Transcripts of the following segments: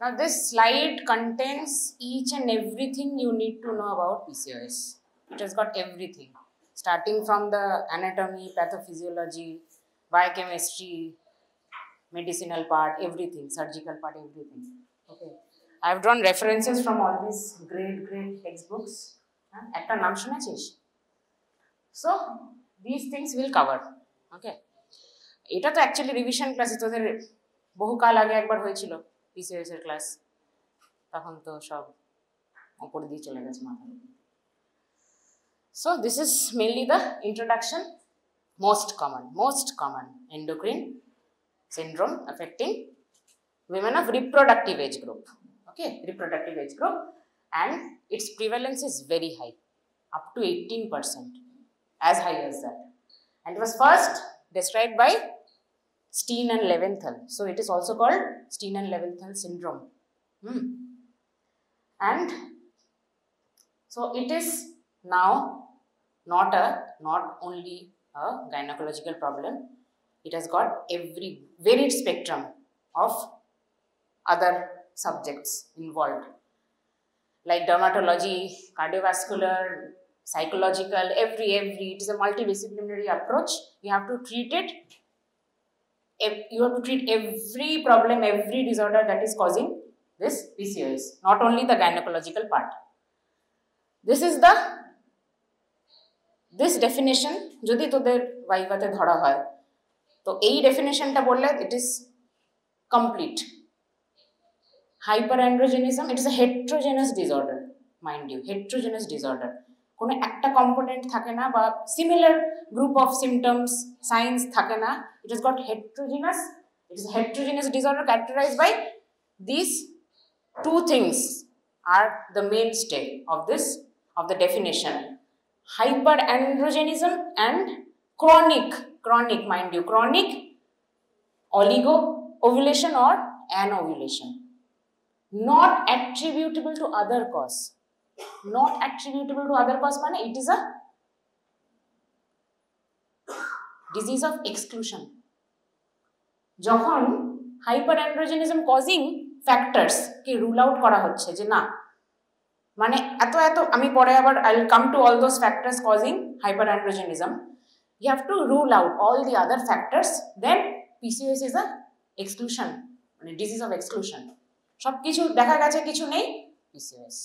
Now this slide contains each and everything you need to know about PCOS. It has got everything, starting from the anatomy, pathophysiology, biochemistry, medicinal part, everything, surgical part, everything. Okay, I have drawn references from all these great textbooks. Ekta naam শুনেছিস? So these things will cover. Okay, এটা তো actually revision ক্লাসে তোদের বহুকাল আগে একবার হয়েছিল PCOS এর ক্লাস, তখন তো সব উপরে দিয়ে চলে গেছে মাথায়। So this is mainly the introduction. Most common endocrine syndrome affecting women of reproductive age group. Okay, reproductive age group, and its prevalence is very high, up to 18%, as high as that. And it was first described by Steen and Leventhal. So it is also called Steen and Leventhal syndrome. And so it is now not only a gynecological problem. It has got every varied spectrum of other subjects involved, like dermatology, cardiovascular, psychological, every. It is a multidisciplinary approach. You have to treat it. You have to treat every problem, every disorder that is causing this PCOS, not only the gynecological part. This definition, যদি তোদের ভাইভাতে ধরা হয়, তো এই ডেফিনেশনটা বললে it is complete. Hyperandrogenism, it is a heterogeneous disorder, mind you, heterogeneous disorder. কোনো একটা component থাকে না বা similar group of symptoms science থাকে না. It has got heterogeneous. It is a heterogeneous disorder characterized by these two things are the mainstay of the definition: hyperandrogenism and chronic, mind you, chronic oligo-ovulation or anovulation, not attributable to other cause. Not attributable to other cause মানে it is a disease of exclusion. যখন hyperandrogenism causing factors কে rule out করা হচ্ছে যে না, মানে এত আমি পরে আবার I'll come to all those factors causing hyperandrogenism. You have to rule out all the other factors, then PCOS is a exclusion, মানে disease of exclusion. সব কিছু দেখা গেছে, কিছু নেই, PCOS.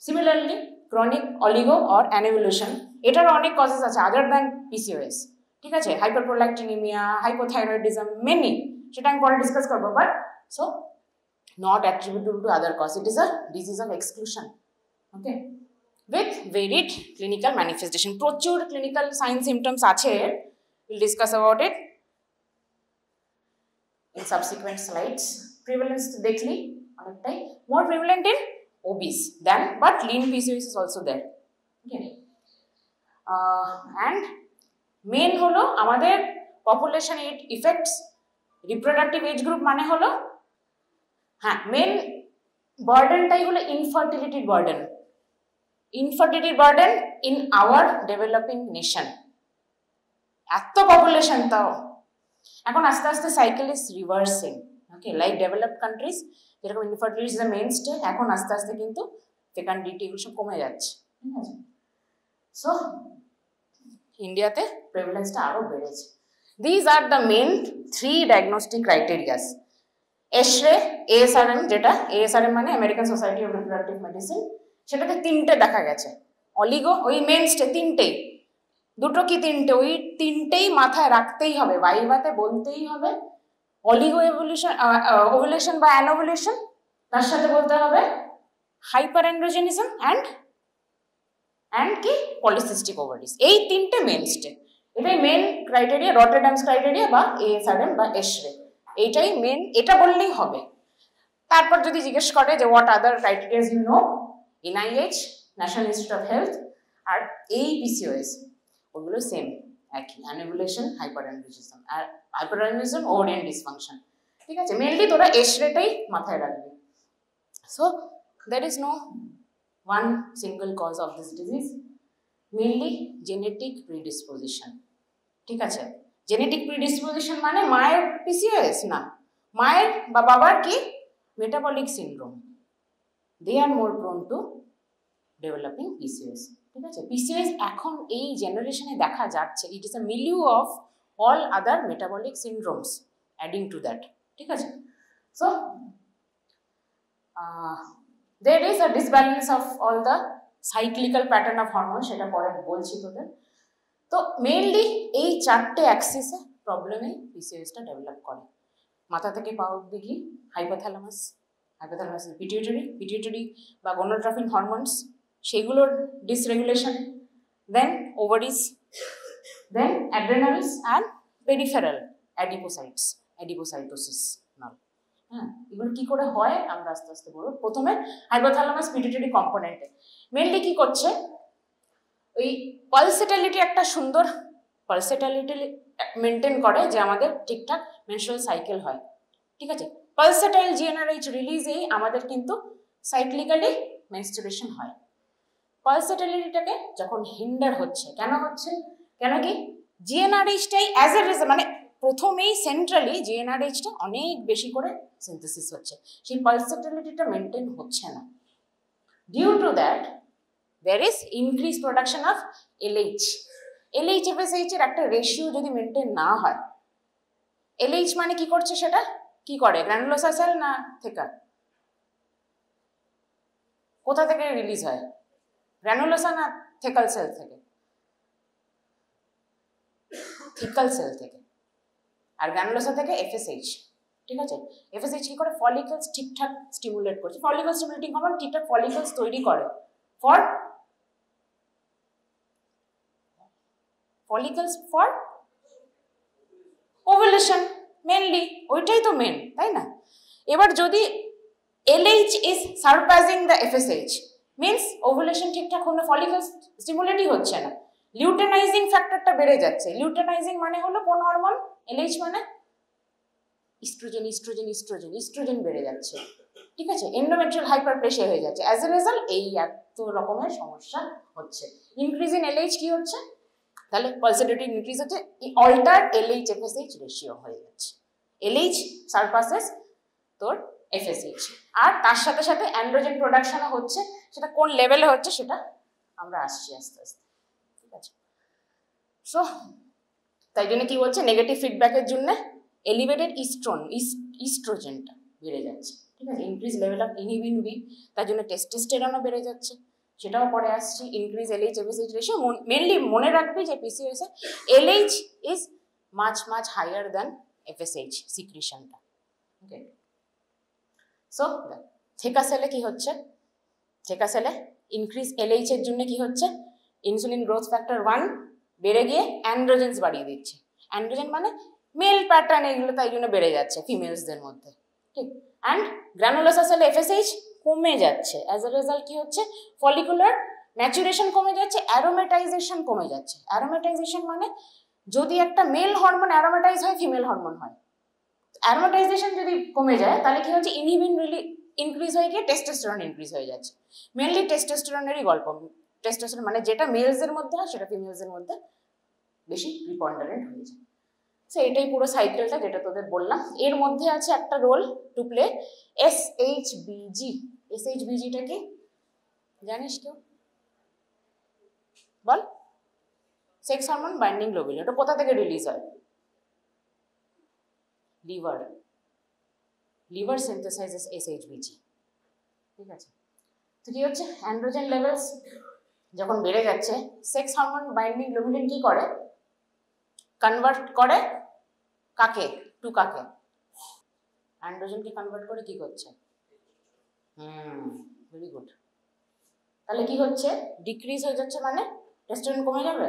Similarly, chronic oligo or anovulation, এটার অনেক causes আছে other than PCOS. ঠিক আছে, hyperprolactinemia, hypothyroidism, many, সেটা আমি পরে ডিসকাস করবো, but so not attributable to other cause. It is a disease of exclusion. Okay, with varied clinical manifestation. প্রচুর clinical sign symptoms আছে, we'll discuss about it in subsequent slides. Prevalence দেখলি অনেকটাই more prevalent in obese than, but lean PCOS is also there. Okay, and main হলো আমাদের population, it affects reproductive age group, মানে হলো হ্যাঁ main বার্ডেনটাই হলো infertility burden in our developing nation. এত পপুলেশন, তাও এখন আস্তে আস্তে cycle is reversing. Okay, like developed countries যেরকম infertility is the main stay, এখন আস্তে আস্তে কিন্তু ফেকান্ডিটি এগুলো সব কমে যাচ্ছে। ঠিক আছে, সো ইন্ডিয়াতে প্রেভেলেন্সটা আরও বেড়েছে। These are the main 3 diagnostic criterias. ESHRE, ASRM, যেটা ASRM মানে American Society of Reproductive Medicine, সেটাতে 3টে দেখা গেছে। অলিগো, ওই মেন স্টে 3টেই, দুটো কি 3টে, ওই 3টেই মাথায় রাখতেই হবে, ভাইভাতে বলতেই হবে। অলিগো ওভুলেশন বা অ্যানোভুলেশন, তার সাথে বলতে হবে হাইপারঅ্যান্ড্রোজেনিজম অ্যান্ড কি পলিসিস্টিক ওভারিস। এই 3টে মেন স্টে, এটাই মেন ক্রাইটেরিয়া, রটারডামস ক্রাইটেরিয়া বা ASRM বা এশরে, এইটাই মেন, এটা বললেই হবে। তারপর যদি জিজ্ঞেস করে যে what other criterias you know, NIH, National Institute of Health, আর এই PCOS, ওগুলো সেম একই, অ্যানোভুলেশন, হাইপারঅ্যান্ড্রোজেনিজম, আর হাইপারঅ্যান্ড্রোজেনিজম ওভারিয়ান ডিসফাংশন। ঠিক আছে, মেনলি তোরা এশরেটাই মাথায় রাখবি। So there is no one single cause of this disease, mainly genetic predisposition. ঠিক আছে, জেনেটিক প্রিডিসপোজিশন মানে মায়ের PCOS না, মায়ের বা বাবার কি metabolic syndrome, they are more prone to developing PCOS. ঠিক আছে, PCOS এখন এই জেনারেশনে দেখা যাচ্ছে, it is a milieu of all other metabolic syndromes adding to that. ঠিক আছে, so there is a disbalance of all the cyclical pattern of hormones, সেটা পরে বলছি তোদের। তো মেইনলি এই চারটে অ্যাক্সিসে প্রবলেমে পিসিওএসটা ডেভেলপ করে। মাথা থেকে পা অবধি কি হাইপোথ্যালামাস, হাইপোথ্যালামাস পিটিউটারি বা গোনাডোট্রফিন হরমোনস, সেগুলোর ডিসরেগুলেশন, দেন ওভারিজ, দেন অ্যাড্রেনালস অ্যান্ড পেরিফেরাল অ্যাডিপোসাইটোসিস নাম। হ্যাঁ, এগুলো কি করে হয় আমরা আস্তে আস্তে বলবো। প্রথমে হাইপোথ্যালামাস পিটিউটারি কম্পোনেন্টে মেইনলি কি করছে, ওই পালসেটালিটি, একটা সুন্দর পালসেটালিটি মেনটেন করে যে আমাদের ঠিকঠাক মেনস্ট্রুয়াল সাইকেল হয়। ঠিক আছে, পালসেটাইল জিএনআরএইচ রিলিজেই আমাদের কিন্তু সাইক্লিক্যালি মেনস্ট্রুয়েশন হয়। পালসেটালিটিটাকে যখন হিন্ডার হচ্ছে, কেন হচ্ছে, কেন কি জিএনআরএইচটাই অ্যাজ এ রিজন, মানে প্রথমেই সেন্ট্রালি জিএনআরএইচটা অনেক বেশি করে সিনথেসিস হচ্ছে, সেই পালসেটালিটিটা মেনটেন হচ্ছে না। Due to that there is increased production of LH. LH FSH এর একটা রেশিও যদি মেনটেন না হয়, LH মানে কি করছে, সেটা কি করে, গ্র্যানুলোসা সেল না থেকা, কোথা থেকে রিলিজ হয়, গ্র্যানুলোসা না থেকাল সেল থেকে, থিকাল সেল থেকে, আর গ্র্যানুলোসা থেকে FSH। ঠিক আছে, FSH কি করে, ফলিকলস ঠিকঠাক স্টিমুলেট করছে, ফলিকল স্টিমুলেটিং হরমোন ঠিকঠাক ফলিকলস তৈরি করে for follicles for ovulation, mainly ওইটাই তো মেন, তাই না। এবার যদি LH is surpassing the FSH means ovulation ঠিকঠাক হলে ফলিকলস স্টিমুলেটই হচ্ছে না, লিউটেনাইজিং ফ্যাক্টরটা বেড়ে যাচ্ছে। লিউটেনাইজিং মানে হলো কোন হরমোন, LH মানে ইস্ট্রোজেন, ইস্ট্রোজেন ইস্ট্রোজেন ইস্ট্রোজেন বেড়ে যাচ্ছে। ঠিক আছে, এন্ডোমেট্রিয়াল হাইপারপ্লেসিয়া হয়ে যাচ্ছে, অ্যাজ এ রেজাল্ট এই এত রকমের সমস্যা হচ্ছে। ইনক্রিজ ইন LH কি হচ্ছে, তাহলে পালসেটালিটি ইনক্রিজ হচ্ছে, অল্টার LH FSH রেশিও হয়ে যাচ্ছে, LH সারপাসেস তোর FSH, আর তার সাথে সাথে অ্যান্ড্রোজেন প্রোডাকশনও হচ্ছে, সেটা কোন লেভেলে হচ্ছে সেটা আমরা আসছি আস্তে আস্তে। ঠিক আছে, সো তাই জন্য কি বলছে, নেগেটিভ ফিডব্যাকের জন্য এলিভেটেড ইস্ট্রোজেনটা বেড়ে যাচ্ছে। ঠিক আছে, increase level of inhibin B, তার জন্য টেস্টোস্টেরনও বেড়ে যাচ্ছে, সেটাও পরে আসছি। Increase LH FSH ratio, mainly মনে রাখবি যে PCOS এ LH is much higher than FSH সিক্রিশনটা। ওকে, সো থেকা সেলে কি হচ্ছে, থেকা সেলে ইনক্রিজ LH এর জন্য কি হচ্ছে, ইনসুলিন গ্রোথ ফ্যাক্টর 1 বেড়ে গিয়ে অ্যান্ড্রোজেন্স বাড়িয়ে দিচ্ছে। অ্যান্ড্রোজেন মানে মেল প্যাটার্ন, এগুলো তাই জন্য বেড়ে যাচ্ছে ফিমেলসদের মধ্যে। ঠিক, অ্যান্ড গ্র্যানুলোসা সেলে FSH কমে যাচ্ছে, অ্যাজ এ রেজাল্ট কি হচ্ছে, ফলিকুলার ম্যাচুরেশন কমে যাচ্ছে, অ্যারোমেটাইজেশন কমে যাচ্ছে। অ্যারোমেটাইজেশন মানে যদি একটা মেল হরমোন অ্যারোমেটাইজ হয়, ফিমেল হরমোন হয়, অ্যারোমেটাইজেশন যদি কমে যায় তাহলে কি হচ্ছে, ইনহিবিন রিলি ইনক্রিজ হয়ে গিয়ে টেস্টোস্টেরন ইনক্রিজ হয়ে যাচ্ছে। মেনলি টেস্টোস্টেরনেরই গল্প, টেস্টোস্টেরন মানে যেটা মেলসদের মধ্যে হয় সেটা ফিমেলসদের মধ্যে বেশি প্রিপন্ডারেন্ট হয়ে যায়। সো এটাই পুরো সাইকেলটা যেটা তোদের বললাম। এর মধ্যে আছে একটা রোল টু প্লে SHBG। SHBGটা কি জানিস কেউ, বল? Sex hormone binding globulin. ওটা কোথা থেকে রিলিজ হয়? Liver synthesises SHBG। ঠিক আছে, তো কি হচ্ছে, অ্যান্ড্রোজেন লেভেলস যখন বেড়ে যাচ্ছে, সেক্স হরমোন বাইন্ডিং গ্লোবুলিন কি করে, কনভার্ট করে কাকে, টু কাকে, অ্যান্ড্রোজেনকে কনভার্ট করে কি করছে, ভেরি গুড। তাহলে কি হচ্ছে, ডিক্রিজ হয়ে যাচ্ছে, মানে টেস্টোস্টেরন কমে যাবে,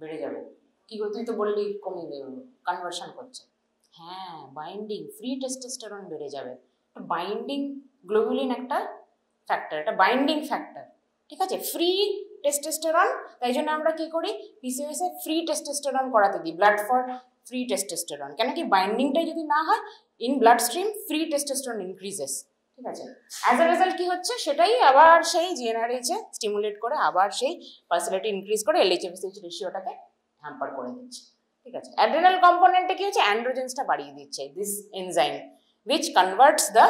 বেড়ে যাবে। কি গো, তুই তো বললি কমে কনভার্সন করছে। হ্যাঁ, বাইন্ডিং, ফ্রি টেস্টোস্টেরন বেড়ে যাবে। বাইন্ডিং গ্লোবুলিন একটা ফ্যাক্টর, এটা বাইন্ডিং ফ্যাক্টর। ঠিক আছে, ফ্রি টেস্টোস্টেরন, তাই জন্য আমরা কি করি, PCOS এ ফ্রি টেস্টোস্টেরন করাতে দিই, ব্লাড ফর ফ্রি টেস্টোস্টেরন। কেন কি, বাইন্ডিংটা যদি না হয়, in blood stream free testosterone increases. ঠিক আছে, অ্যাজ এ রেজাল্ট কি হচ্ছে, সেটাই আবার সেই GnRH এ স্টিমুলেট করে আবার সেই পালসেটিলিটি ইনক্রিজ করে LH FSH রেশিওটাকে হ্যাম্পার করে দিচ্ছে। ঠিক আছে। অ্যাড্রেনাল কম্পোনেন্টে কি হচ্ছে, অ্যান্ড্রোজেন্সটা বাড়িয়ে দিচ্ছে this enzyme which converts the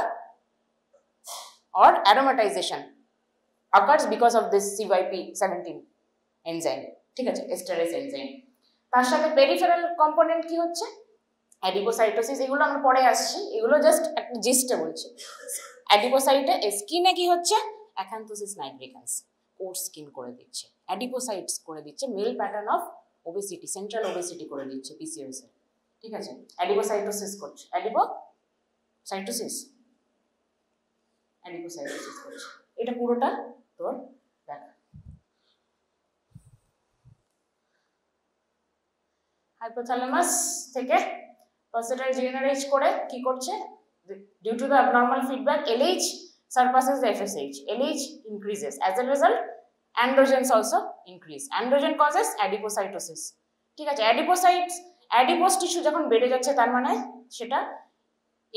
or aromatization occurs because of this CYP17 enzyme, ঠিক আছে, এস্টারেস এনজাইম। তার সাথে পেরিফেরাল কম্পোনেন্ট কি হচ্ছে, অ্যাডিপোসাইটোসিস, এগুলো আমরা পরে আসছি, এগুলো জাস্ট একটা জিস্টে বলছি। অ্যাডিপোসাইটে স্কিনে কি হচ্ছে, অ্যাকান্থোসিস নাইগ্রিকান্স, কোর স্কিন করে দিচ্ছে, অ্যাডিপোসাইটস করে দিচ্ছে, mail pattern of obesity, central obesity করে দিচ্ছে পিসিওএস এর, ঠিক আছে, অ্যাডিপোসাইটোসিস করছে, অ্যাডিপোসাইটোসিস করছে, এটা পুরোটা তোর দেখ। হাইপোথ্যালামাস থেকে পালসেটাইল জেনারেট করে কি করছে, due to the abnormal feedback LH surpasses the FSH, LH increases, as a result androgens also increase, androgen causes adipocytosis, ঠিক আছে। অ্যাডিপোস টিস্যু যখন বেড়ে যাচ্ছে তার মানে সেটা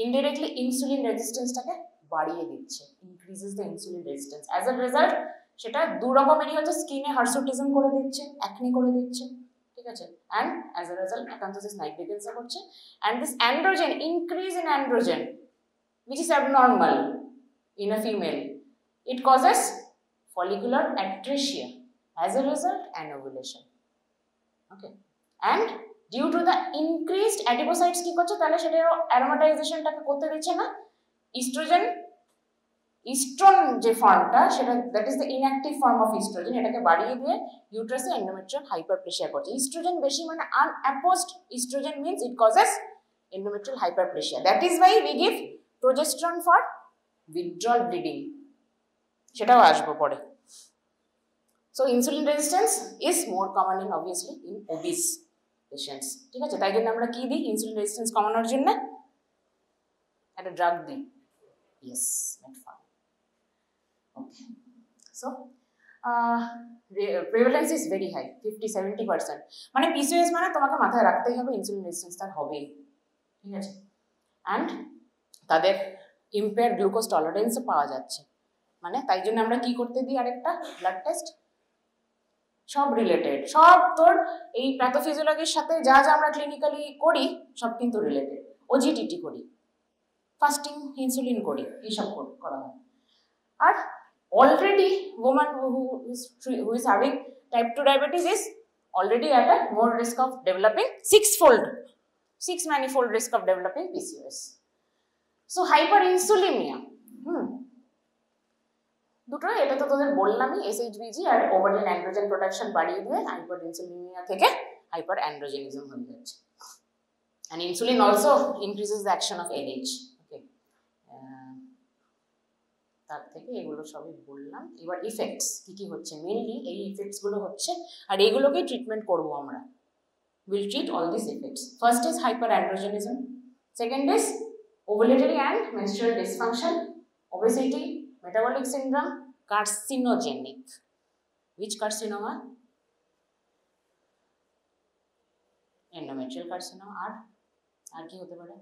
ইনডিরেক্টলি ইনসুলিন রেজিস্ট্যান্সটাকে বাড়িয়ে দিচ্ছে, increases the insulin resistance, as a result সেটা দু রকমেরই হচ্ছে, স্কিনে হার্সুটিজম করে দিচ্ছে, অ্যাকনি করে দিচ্ছে, ঠিক আছে, and as a result acanthosis nigricans করছে, and this androgen increase in androgen which is abnormal in a female, it causes follicular atresia, as a result anovulation, okay, and due to the increased adipocytes কি করছে, তাহলে সেটা অ্যারোমাটাইজেশনটাকে করতে দিচ্ছে না, ইস্ট্রন যে ফর্মটা সেটা, that is the inactive form of oestrogen, এটাকে বাড়িয়ে দিয়ে ইউট্রাসে এন্ডোমেট্রিয়াল হাইপারপ্লেসিয়া করছে। ইস্ট্রোজেন বেশি মানে unopposed oestrogen means it causes endometrial hyperplasia, that is why we give progesterone for withdrawal bleeding, সেটাও আসবো পরে। So insulin resistance is more common in obviously in obese patients, ঠিক আছে, তাই জন্য আমরা কি দিই ইনসুলিন রেজিস্ট্যান্স কমানোর জন্য, একটা ড্রাগ দিই, yes, metformin, okay, so prevalence is very high, 50-70%, মানে PCOS মানে তোমাকে মাথায় রাখতেই হবে ইনসুলিন রেজিস্ট্যান্স তার হবেই, ঠিক আছে, অ্যান্ড তাদের ইম্পেয়ার গ্লুকোজ টলারেন্সও পাওয়া যাচ্ছে, মানে তাই জন্য আমরা কি করতে দিই আরেকটা ব্লাড টেস্ট, সব রিলেটেড, সব তোর এই প্যাথোফিজিওলজির সাথে যা যা আমরা ক্লিনিক্যালি করি সব কিন্তু রিলেটেড, ওজিটিটি করি, ফাস্টিং ইনসুলিন করি, এইসব করা হয়। আর already woman who is having type 2 diabetes is already at a more risk of developing six manifold risk of developing PCOS. So hyperinsulinemia, দুটো, এটা তো তোদের বললামই, SHBG আর ওভারিয়ান অ্যান্ড্রোজেন প্রোডাকশন বাড়িয়ে দিয়ে হাইপারইনসুলিনিয়া থেকে হাইপার অ্যান্ড্রোজেনিজম হয়ে যাচ্ছে, and insulin also increases the action of LH, okay, তার থেকে এগুলো সবই বললাম। এবার ইফেক্টস কি কি হচ্ছে, মেইনলি এই ইফেক্টস গুলো হচ্ছে, আর এইগুলোকেই ট্রিটমেন্ট করবো আমরা, will treat all these effects. First is hyperandrogenism, second is ovulatory and menstrual dysfunction, obesity, metabolic syndrome, carcinogenic, which carcinoma, endometrial carcinoma, আর কি হতে পারে,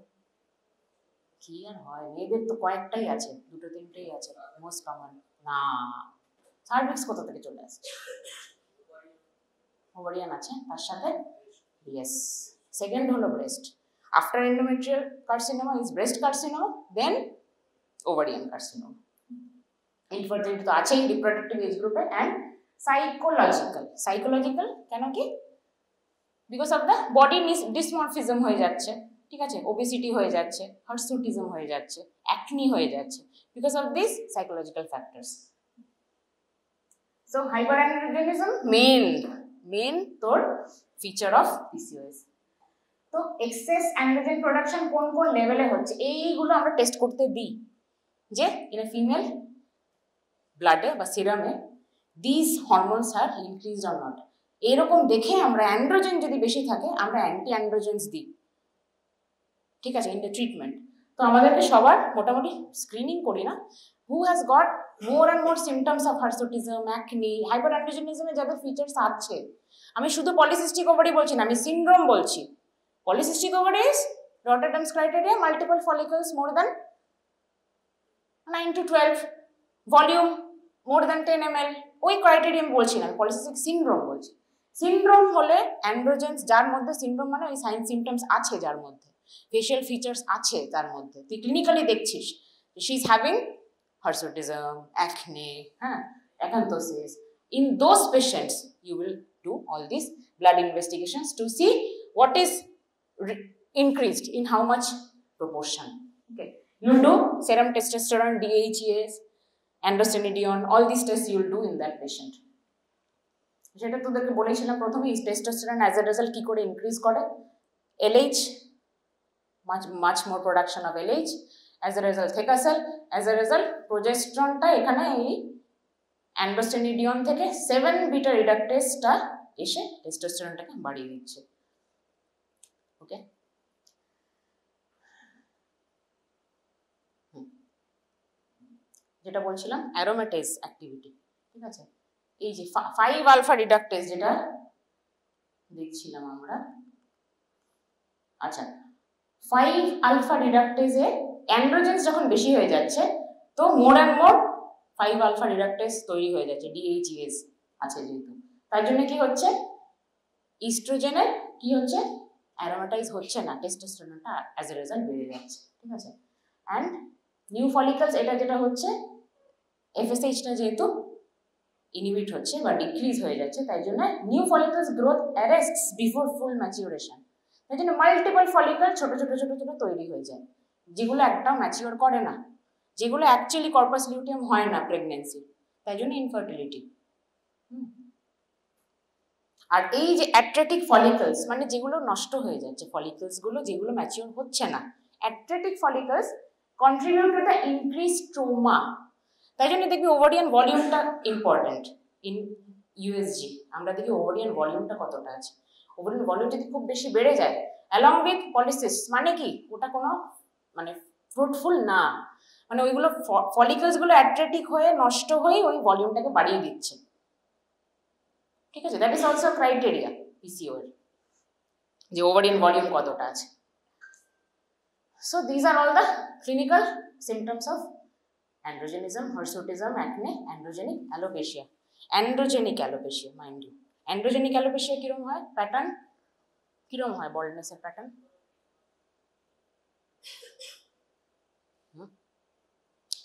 কি আর হয়, মেয়েদের তো কয়েকটাই আছে, দুটো তিনটেই আছে মোস্ট কমন, না সার্ভিক্স কোথা থেকে চলে আসছে, ওভারিয়ান আছে, তার সাথে yes, second হলো breast, after endometrial carcinoma is breast carcinoma, then ovarian carcinoma, infertility তো আছেই reproductive age group A, and psychological কেন কি, because of the body dysmorphism হয়ে যাচ্ছে, ঠিক আছে, ওবেসিটি হয়ে যাচ্ছে, হার্সুটিজম হয়ে যাচ্ছে, অ্যাকনি হয়ে যাচ্ছে, because of these psychological factors. So hyperandrogenism main তোর ফিচার অফ PCOS। তো এক্সেস অ্যান্ড্রোজেন প্রোডাকশন কোন কোন লেভেলে হচ্ছে এইগুলো আমরা টেস্ট করতে দিই, যে ইন এ ফিমেল ব্লাডে বা সিরামে this hormones are increased or not, এরকম দেখে আমরা অ্যান্ড্রোজেন যদি বেশি থাকে আমরা অ্যান্টি অ্যান্ড্রোজেন্স দিই, ঠিক আছে, ইন দ্য ট্রিটমেন্ট। তো আমাদেরকে সবার মোটামুটি স্ক্রিনিং করি না, who has got more and more symptoms of hirsutism, acne, হাইপারঅ্যান্ড্রোজেনিজমে যাদের ফিচার্স আছে, আমি শুধু পলিসিস্টিক ওভারি বলছি না, আমি সিনড্রোম বলছি। Polycystic ovary is Rotterdam's criteria, multiple follicles more than 9 to 12, volume more than 10 ml, ওই ক্রাইটেরিয়া বলছি না, পলিসিস্টিক সিনড্রোম বলছি। সিনড্রোম হলে অ্যান্ড্রোজেন্স, যার মধ্যে সিনড্রোম মানে ওই সাইন সিমটমস আছে, যার মধ্যে ফেশিয়াল ফিচার্স আছে, তার মধ্যে তুই ক্লিনিক্যালি দেখছিস she is having hirsutism, acne, acanthosis. In those patients, you will do all these blood investigations to see what is increased in how much proportion. Okay, you will do serum testosterone, DHEAs, androstenedione, all these tests you will do in that patient. যেটা তোদেরকে বলেছিলাম প্রথমে, testosterone as a result কি করে increase করে, LH, much more production of LH, as a result theca cell, as a result প্রোজেস্টেরনটা এখানে এই অ্যান্ড্রোস্টেনিডিয়ন থেকে 7 বিটা রিডাকটেসটা এসে টেস্টোস্টেরনটাকে বাড়িয়ে দিচ্ছে। ওকে, যেটা বলছিলাম অ্যারোমেটেজ অ্যাক্টিভিটি, ঠিক আছে, এই যে 5 আলফা রিডাকটেস যেটা দেখছিলাম আমরা, আচ্ছা 5 আলফা রিডাকটেজে অ্যান্ড্রোজেন্স যখন বেশি হয়ে যাচ্ছে তো মোর অ্যান্ড মোর 5 আলফা রিডাকটেজ তৈরি হয়ে যাচ্ছে, DHEAs আছে যেহেতু, তাই জন্য কি হচ্ছে ইস্ট্রোজেনের কি হচ্ছে অ্যারোমেটাইজ হচ্ছে না, টেস্টোস্টেরনটা অ্যাজ এ রেজাল্ট বেড়ে যাচ্ছে, ঠিক আছে। অ্যান্ড নিউ ফলিকলস, এটা যেটা হচ্ছে FSHটা যেহেতু ইনহিবিট হচ্ছে বা ডিক্রিজ হয়ে যাচ্ছে, তাই জন্য নিউ ফলিকলস গ্রোথ অ্যারেস্টস বিফোর ফুল ম্যাচিউরেশন, তাই জন্য মাল্টিপল ফলিকল ছোট ছোট ছোট ছোট তৈরি হয়ে যায়, যেগুলো একটাও ম্যাচিওর করে না, যেগুলো অ্যাকচুয়ালি কর্পাস লিউটিয়াম হয় না প্রেগনেন্সি, তাই জন্য ইনফার্টিলিটি। আর এই যে অ্যাট্রেটিক ফলিকলস মানে যেগুলো নষ্ট হয়ে যাচ্ছে, ফলিকলসগুলো যেগুলো ম্যাচিওর হচ্ছে না, atretic follicles contribute to the increase stroma, তাই জন্য দেখবি ওভারিয়ান ভলিউমটা ইম্পর্টেন্ট ইন USG, আমরা দেখি ওভারিয়ান ভলিউমটা কতটা আছে, ওভারিয়ান ভলিউম যদি খুব বেশি বেড়ে যায় অ্যালং উইথ পলিসিস, মানে কি ওটা কোনো মানে ফ্রুটফুল না, মানে ওইগুলো ফলিকলসগুলো অ্যাট্রেটিক হয়ে নষ্ট হয়ে ওই ভলিউমটাকে বাড়িয়ে দিচ্ছে, ঠিক আছে। That is also criteria PCO এর, যে ওভারিয়ান ভলিউম কতটা আছে। So these are all the clinical symptoms of androgenism, hirsutism, acne, androgenic alopecia. Androgenic alopecia, mind you, androgenic alopecia কিরম হয়, প্যাটার্ন কিরম হয়, বল্ডনেসের প্যাটার্ন,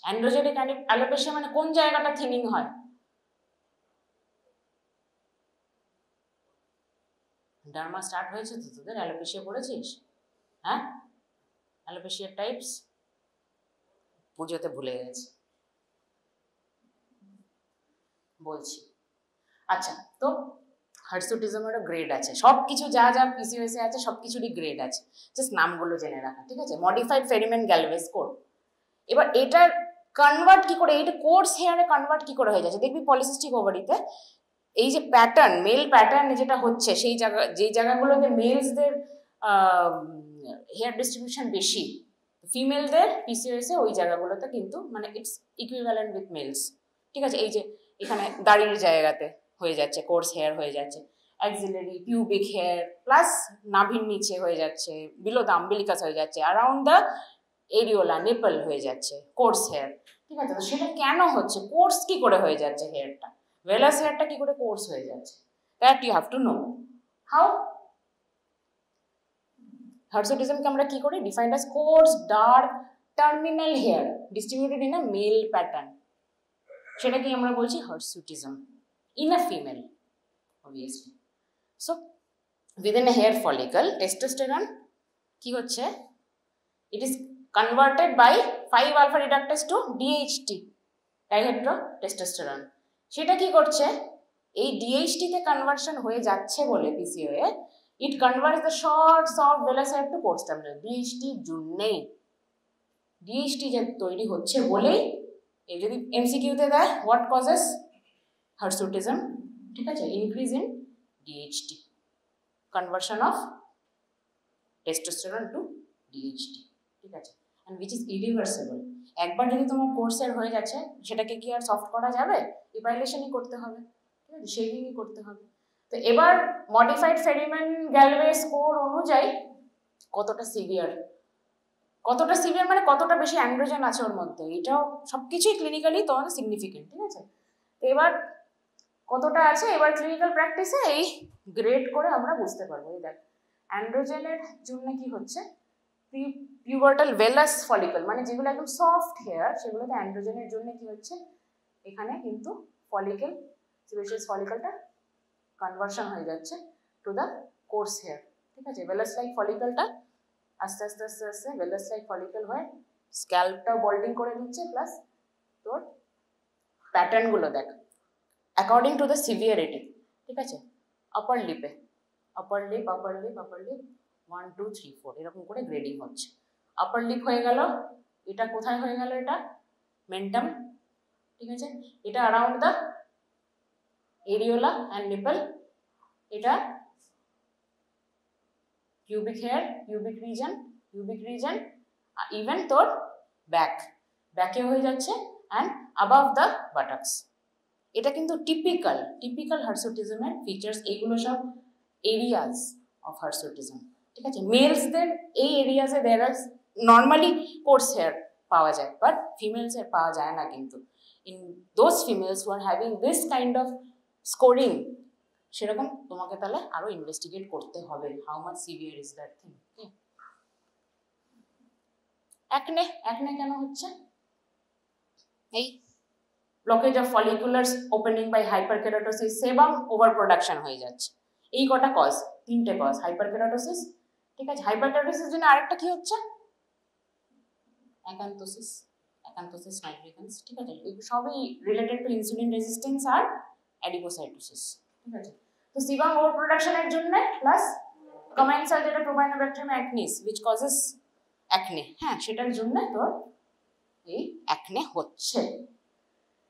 অ্যান্ড্রোজেনিক অ্যালোপেশিয়া মানে কোন জায়গাটা থিনিং হয়, ডার্মা স্টার্ট হয়েছে তো তোদের, অ্যালোপেশিয়া পড়েছিস, হ্যাঁ অ্যালোপেশিয়ার টাইপস পুজোতে ভুলে গেছি, বলছি। আচ্ছা, তো হার্সুটিজমেরও গ্রেড আছে, সব কিছু যা যা PCOS এ আছে সব কিছুরই গ্রেড আছে, জাস্ট নামগুলো জেনে রাখা, ঠিক আছে। মডিফাইড ফেরিমেন গ্যালভেজ কোড, এবার এটার কনভার্ট কি করে, এটা কোর্স হেয়ারে কনভার্ট কি করে হয়ে যাচ্ছে, দেখবি পলিসিস্টিক ওভারিতে এই যে প্যাটার্ন, মেল প্যাটার্ন যেটা হচ্ছে, সেই জায়গা যেই জায়গাগুলোতে মেলসদের হেয়ার ডিস্ট্রিবিউশন বেশি, ফিমেলদের PCOS এ ওই জায়গাগুলোতে কিন্তু মানে ইটস ইকুইভ্যালেন্ট উইথ মেলস, ঠিক আছে। এই যে এখানে দাড়ির জায়গাতে হয়ে যাচ্ছে, কোর্স হেয়ার হয়ে যাচ্ছে, অ্যাক্সিলারি পিউবিক হেয়ার প্লাস নাভির নিচে হয়ে যাচ্ছে, বিলো দ্য আম্বিলিকাস হয়ে যাচ্ছে, অ্যারাউন্ড দ্য এরিওলা নিপল হয়ে যাচ্ছে কোর্স হেয়ার, ঠিক আছে। তো সেটা কেন হচ্ছে, কোর্স কি করে হয়ে যাচ্ছে হেয়ারটা, ভেলাস হেয়ারটা কি করে কোর্স হয়ে যাচ্ছে, that you have to know. How হার্সুটিজমকে আমরা কি করি, defined as coarse dark terminal hair distributed in a male pattern, সেটাকে আমরা বলছি hirsutism in a female obviously. So within a hair follicle testosterone কি হচ্ছে, it is converted by 5 alpha reductase to DHT, dihydrotestosterone, সেটা কি করছে, এই DHT তে কনভার্সন হয়ে যাচ্ছে বলে PCO A it converts the short soft vellus hair to coarse terminal, DHT জন্যেই, DHT যে তৈরি হচ্ছে বলেই এই যদি MCQ তে দেয় what causes hirsutism, ঠিক আছে, increase in DHT, conversion of testosterone to DHT, ঠিক আছে, অ্যান্ড উইচ ইজ ইরিভার্সিবল। একবার যদি তোমার কোর্সের হয়ে যাচ্ছে সেটাকে কি আর সফট করা যাবে, ইভাইলেশনই করতে হবে, ঠিক আছে, শেভিংই করতে হবে। তো এবার মডিফাইড ফেরিমেন গ্যালভেজ স্কোর অনুযায়ী কতটা সিভিয়ার মানে কতটা বেশি অ্যান্ড্রোজেন আছে ওর মধ্যে, এটাও সব কিছুই ক্লিনিক্যালি তোমাদের সিগনিফিকেন্ট, ঠিক আছে। তো এবার কতটা আছে এবার ক্লিনিক্যাল প্র্যাকটিসে এই গ্রেড করে আমরা বুঝতে পারবো। এই দেখ অ্যান্ড্রোজেনের জন্য কি হচ্ছে, পিউবার্টাল ভেলাস ফলিকল মানে যেগুলো একদম সফট হেয়ার সেগুলোতে অ্যান্ড্রোজেনের জন্য কি হচ্ছে, এখানে কিন্তু ফলিকেল সিবেশিয়াস ফলিকলটা কনভার্সন হয়ে যাচ্ছে টু দ্য কোর্স হেয়ার, ঠিক আছে। ভেলাস লাইক ফলিকলটা আস্তে আস্তে আস্তে আস্তে ভেলাস লাইক ফলিকল হয়ে স্ক্যাল্পটাও বল্ডিং করে দিচ্ছে, প্লাস তোর প্যাটার্নগুলো দেখ অ্যাকর্ডিং টু দ্য সিভিয়ারিটি, ঠিক আছে। আপার লিপে আপার লিপ 1 2 3 4 এরকম করে গ্রেডিং হচ্ছে। আপার লিপ হয়ে গেল, এটা কোথায় হয়ে গেল, এটা মেন্টাম, ঠিক আছে। এটা around the areola and nipple, এটা pubic hair, pubic region, even তোর ব্যাকে হয়ে যাচ্ছে and above the buttocks। এটা কিন্তু টিপিক্যাল হার্সুটিজমের ফিচার্স, এগুলো সব এরিয়াজ অফ হার্সুটিজম, ঠিক আছে। মেলসদের এই এরিয়াজে there are normally coarse hair পাওয়া যায়, বাট ফিমেলসের পাওয়া যায় না কিন্তু। In those females who are having this kind of scoring, সেরকম তোমাকে তাহলে আরো ইনভেস্টিগেট করতে হবে how much severe is that thing. Acne কেন হচ্ছে, এই blockage of folliculars opening by hyperkeratosis, sebum over production হয়ে যাচ্ছে, এই কটা কজ, তিনটে কজ, হাইপারকেরাটোসিস, ঠিক আছে। হাইপারকেরাটোসিসের জন্য আরেকটা কি হচ্ছে, অ্যাকান্থোসিস নাইগ্রিকান্স, ঠিক আছে। এই সবই রিলেটেড টু ইনসুলিন রেজিস্ট্যান্স আর অ্যাডিপোসাইটোসিস, ঠিক আছে। তো সিবাম ওভার প্রোডাকশনের জন্য প্লাস কমেন্সাল যেটা প্রোপাইনোব্যাকটেরিয়াম অ্যাকনিস উইচ কজেস অ্যাকনে, হ্যাঁ সেটার জন্য তোর এই অ্যাকনে হচ্ছে।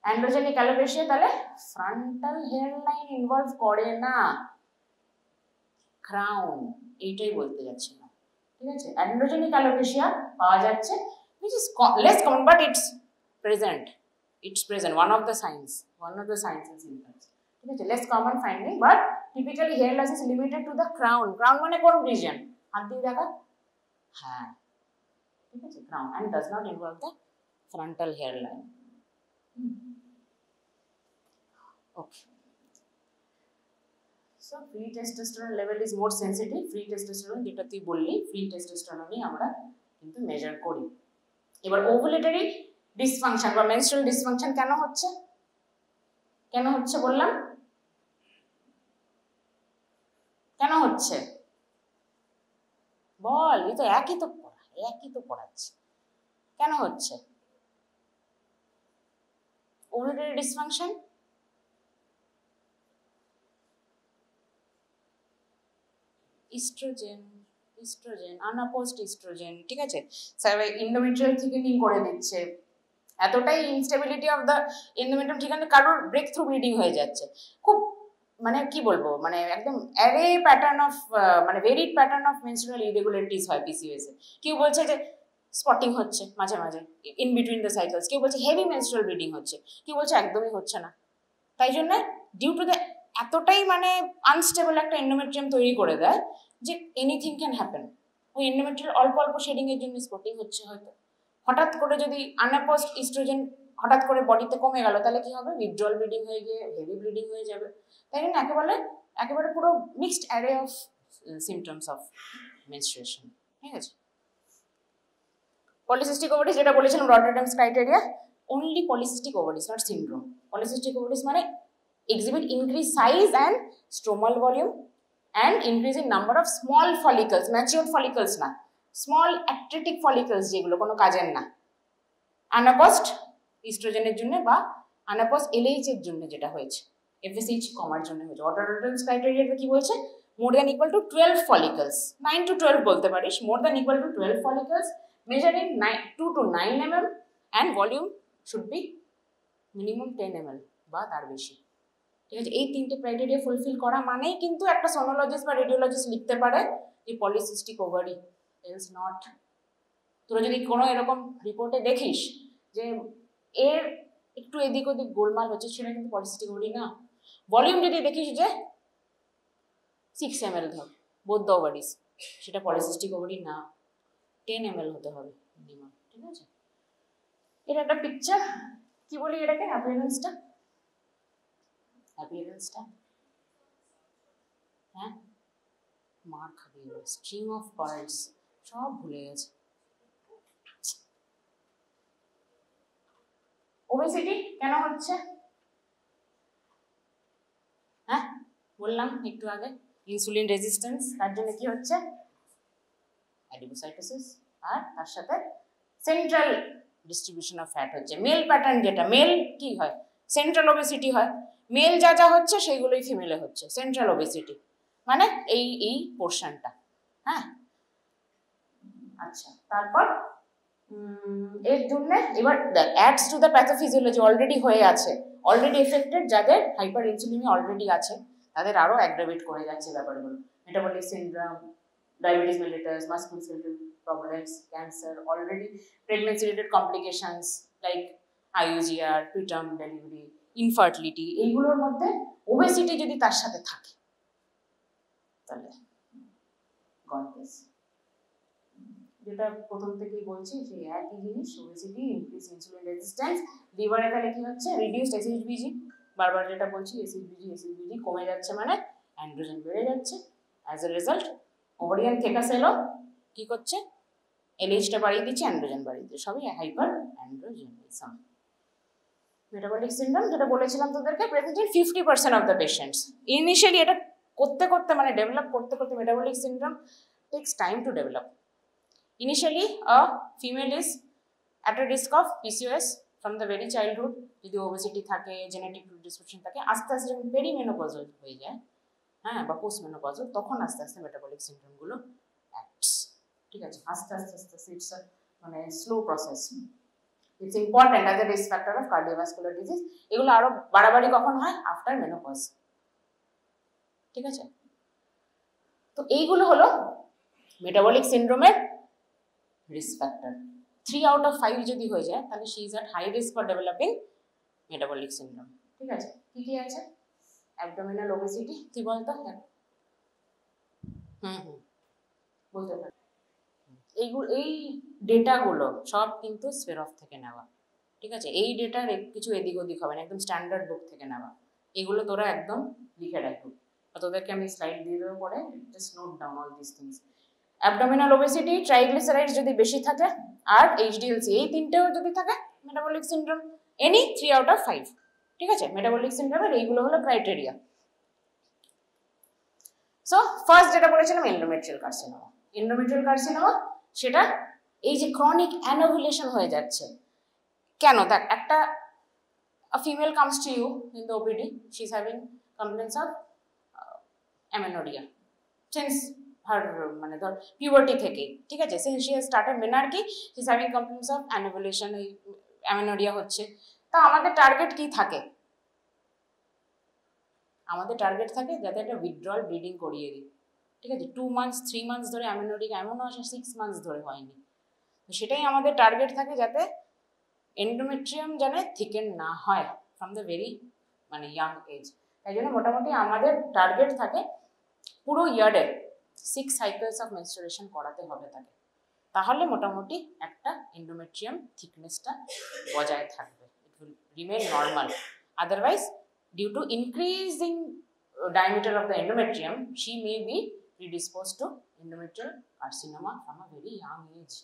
অ্যান্ড্রোজেনিক অ্যালোপেশিয়া তাহলে ফ্রন্টাল হেয়ার লাইন ইনভলভ করে না, ক্রাউন, এইটাই বলতে যাচ্ছিলাম, ঠিক আছে। অ্যান্ড্রোজেনিক অ্যালোপেশিয়া পাওয়া যাচ্ছে which is less common but it's present, one of the signs and symptoms, ঠিক আছে। less common finding but typically hair loss is limited to the crown মানে কোন রিজন, হাত দিয়ে দেখা, হ্যাঁ ঠিক আছে, crown, and does not involve the frontal hairline. Okay, so free testosterone level is more sensitive. free testosterone যেটা তুই বললি, free testosterone আমরা কিন্তু মেজার করি। এবার ওভুলেটরি ডিসফাংশন বা মেনস্ট্রুয়াল ডিসফাংশন কেন হচ্ছে বললাম, কেন হচ্ছে বল, এই তো একই তো পড়াচ্ছে, কেন হচ্ছে ওভুলেটরি ডিসফাংশন? ইস্ট্রোজেন আনঅপোজড ইস্ট্রোজেন, ঠিক আছে, এন্ডোমেট্রিয়াল থিকেনিং করে দিচ্ছে, এতটাই instability of the endometrium thickening, কারোর ব্রেক থ্রু ব্লিডিং হয়ে যাচ্ছে, খুব মানে কি বলবো, মানে একদম অ্যারে প্যাটার্ন অফ মানে varied pattern of menstrual irregularities হয় পিসিওএস এ। কেউ বলছে যে স্পটিং হচ্ছে মাঝে মাঝে ইন বিটুইন দ্য সাইকেলস, কেউ বলছে হেভি মেনস্ট্রুয়াল ব্লিডিং হচ্ছে, কেউ বলছে একদমই হচ্ছে না। তাই জন্য ডিউ টু দ্য এতটাই মানে আনস্টেবল একটা এন্ডোমেট্রিয়াম তৈরি করে দেয় যে এনিথিং ক্যান হ্যাপেন। ওই এন্ডোমেট্রিয়াল অল্প শেডিং এর জন্য স্পটিং হচ্ছে, হয়তো হঠাৎ করে যদি আনঅপোজড ইস্ট্রোজেন হঠাৎ করে বডিতে কমে গেল তাহলে কি হবে, উইথড্রয়াল ব্লিডিং হয়ে গিয়ে হেভি ব্লিডিং হয়ে যাবে। তাই জন্য একেবারে পুরো mixed array of symptoms of menstruation, ঠিক আছে। পলিসিস্টিক ওভারিস যেটা বলেছিলাম রটারডামস criteria, only polycystic ovaries, not syndrome. Polycystic ovaries মানে exhibit increased size and stromal volume and increase in number of small follicles, matured follicles না, small atretic follicles যেগুলো কোনো কাজের না। আনাপোজড ইস্ট্রোজেনের জন্য বা আনাপোজ এলএইচ এর জন্য যেটা হয়েছে, এফএসএইচ কমার জন্য হয়েছে। রটারডামস ক্রাইটেরিয়াটা কি বলছে, more than equal to 12 follicles, 9 to 12 বলতে পারিস, more than equal to 12 follicles measuring 2 to 9 mm and volume should be minimum 10 ml বা তার বেশি, ঠিক আছে। এই তিনটে ক্রাইটেরিয়া ফুলফিল করা মানেই কিন্তু একটা সোনোলজিস্ট বা রেডিওলজিস্ট লিখতে পারে যে পলিসিস্টিক ওভারি, এলস নট। তোরা যদি কোনো এরকম রিপোর্টে দেখিস যে এর একটু এদিক ওদিক গোলমাল হচ্ছে, সেটা কিন্তু পলিসিস্টিক ওভারি না। ভলিউম যদি দেখিস যে 6 ml ধর বোথ দ্য ওভারিস, সেটা পলিসিস্টিক ওভারি না, 10 ml হতে হবে মিনিমাম, ঠিক আছে। এটা একটা পিকচার, কি বলি এটাকে, অ্যাপিয়ারেন্সটা অ্যাপিয়ারেন্সটা, হ্যাঁ মার খাবি, স্ট্রিং অফ পার্লস সব ভুলে গেছে। ওবেসিটি কেন হচ্ছে? হ্যাঁ বললাম একটু আগে, ইনসুলিন রেজিস্ট্যান্স, তার জন্য কি হচ্ছে? অ্যাডিপোসাইটোসিস, আর তার সাথে সেন্ট্রাল ডিস্ট্রিবিউশন অফ ফ্যাট হচ্ছে। মেল প্যাটার্ন যেটা, মেল কি হয়? সেন্ট্রাল ওবেসিটি হয়। মেল যা যা হচ্ছে সেইগুলোই ফিমেলে হচ্ছে, সেন্ট্রাল ওবেসিটি মানে এই পোর্শনটা। হ্যাঁ আচ্ছা, তারপর এর জন্য এবার ads to the pathophysiology already হয়ে আছে, অলরেডি এফেক্টেড, যাদের হাইপার ইনসুলিনমি অলরেডি আছে তাদের আরো অ্যাগ্রাভেট করে যাচ্ছে ব্যাপারগুলো। Metabolic syndrome, diabetes mellitus, musculoskeletal problems, cancer, already pregnancy related complications like IUGR, preterm delivery, infertility, এইগুলোর মধ্যে ওবেসিটি যদি তার সাথে থাকে তাহলে গডনেস, যেটা প্রথম থেকেই বলছি সেই একই জিনিস, ওবেসিটি, ইনক্রিজ ইনসুলিন রেজিস্ট্যান্স, লিভারে তাহলে কি হচ্ছে? রিডিউসড এসএইচবিজি, বারবার যেটা বলছি এসএইচবিজি কমে যাচ্ছে মানে অ্যান্ড্রোজেন বেড়ে যাচ্ছে, অ্যাজ এ রেজাল্ট ওভারিয়ান থেকা সেলও কি করছে? এলএইচটা বাড়িয়ে দিচ্ছে, অ্যান্ড্রোজেন বাড়িয়ে দিচ্ছে, সবই হাইপার অ্যান্ড্রোজেনিজম। মেটাবলিক সিনড্রোম যেটা বলেছিলাম তোদেরকে, present in 50% of the patients. Initially এটা করতে করতে মানে ডেভেলপ করতে করতে metabolic syndrome takes time to develop. Initially, a female is at a risk of PCOS from the very childhood, যদি ওবেসিটি থাকে, জেনেটিক প্রেডিসপোজিশন থাকে, আস্তে আস্তে যখন পেরিমেনোপজাল হয়ে যায়, হ্যাঁ বা পোস্টমেনোপজাল, তখন আস্তে আস্তে মেটাবলিক সিনড্রোমগুলো অ্যাক্টস। ঠিক আছে, আস্তে আস্তে আস্তে আস্তে ইটস মানে slow process. It's important as a risk factor of cardiovascular disease. এগুলো আরো বাড়াবাড়ি কখন হয়? After menopause. ঠিক আছে, তো এইগুলো হলো metabolic সিনড্রোমের risk factor। 3 out of 5 যদি হয়ে যায় তাহলে she is at high risk for developing metabolic syndrome। ঠিক আছে, কি কি আছে? abdominal obesity, তুই বলতো। বলতে পারি। এইগুলো, এই ডেটাগুলো সব কিন্তু স্পেরফ থেকে নেওয়া। ঠিক আছে, এই ডেটার কিছু এদিক ওদিক হবে না, একদম স্ট্যান্ডার্ড বুক থেকে নেওয়া। এগুলো তোরা একদম লিখে রাখবি, তোদেরকে আমি স্লাইড দিয়ে দেবো পরে, just note down all this things. Abdominal obesity, triglycerides যদি বেশি থাকে, আর এইচডিএলসি, এই তিনটেও যদি থাকে metabolic syndrome, any 3 out of 5। ঠিক আছে, মেটাবলিক সিনড্রোমের এইগুলো হলো ক্রাইটেরিয়া। সো ফার্স্ট যেটা বলেছিলাম এন্ডোমেট্রিয়াল কার্সিনোমা। এন্ডোমেট্রিয়াল কার্সিনোমা সেটা এই যে ক্রনিক অ্যানোভুলেশন হয়ে যাচ্ছে কেন? দেখ, একটা female comes to you in the OPD, she is having complaints of amenorrhoea since her মানে ধর পিউবার্টি থেকে। ঠিক আছে, since she has started menarche, she is having complaints of anovulation, এই অ্যামেনোরিয়া হচ্ছে। তা আমাদের টার্গেট কি থাকে? আমাদের টার্গেট থাকে যাতে একটা উইথড্রল ব্লিডিং করিয়ে দিই। ঠিক আছে, 2 months 3 months ধরে অ্যামেনোরিয়া, এমনও আসে 6 months ধরে হয়নি। তো সেটাই আমাদের টার্গেট থাকে, যাতে এন্ডোমেট্রিয়াম যেন থিকেন না হয় ফ্রম দ্য ভেরি মানে ইয়াং এজ। তাই জন্য মোটামুটি আমাদের টার্গেট থাকে পুরো ইয়ারে 6 cycles অফ মেনস্ট্রুয়েশন করাতে হবে তাকে, তাহলে মোটামুটি একটা এন্ডোমেট্রিয়াম থিকনেসটা বজায় থাকবে, it will remain normal. Otherwise due to increasing diameter of the endometrium, she may be predisposed to endometrial carcinoma from a very young age.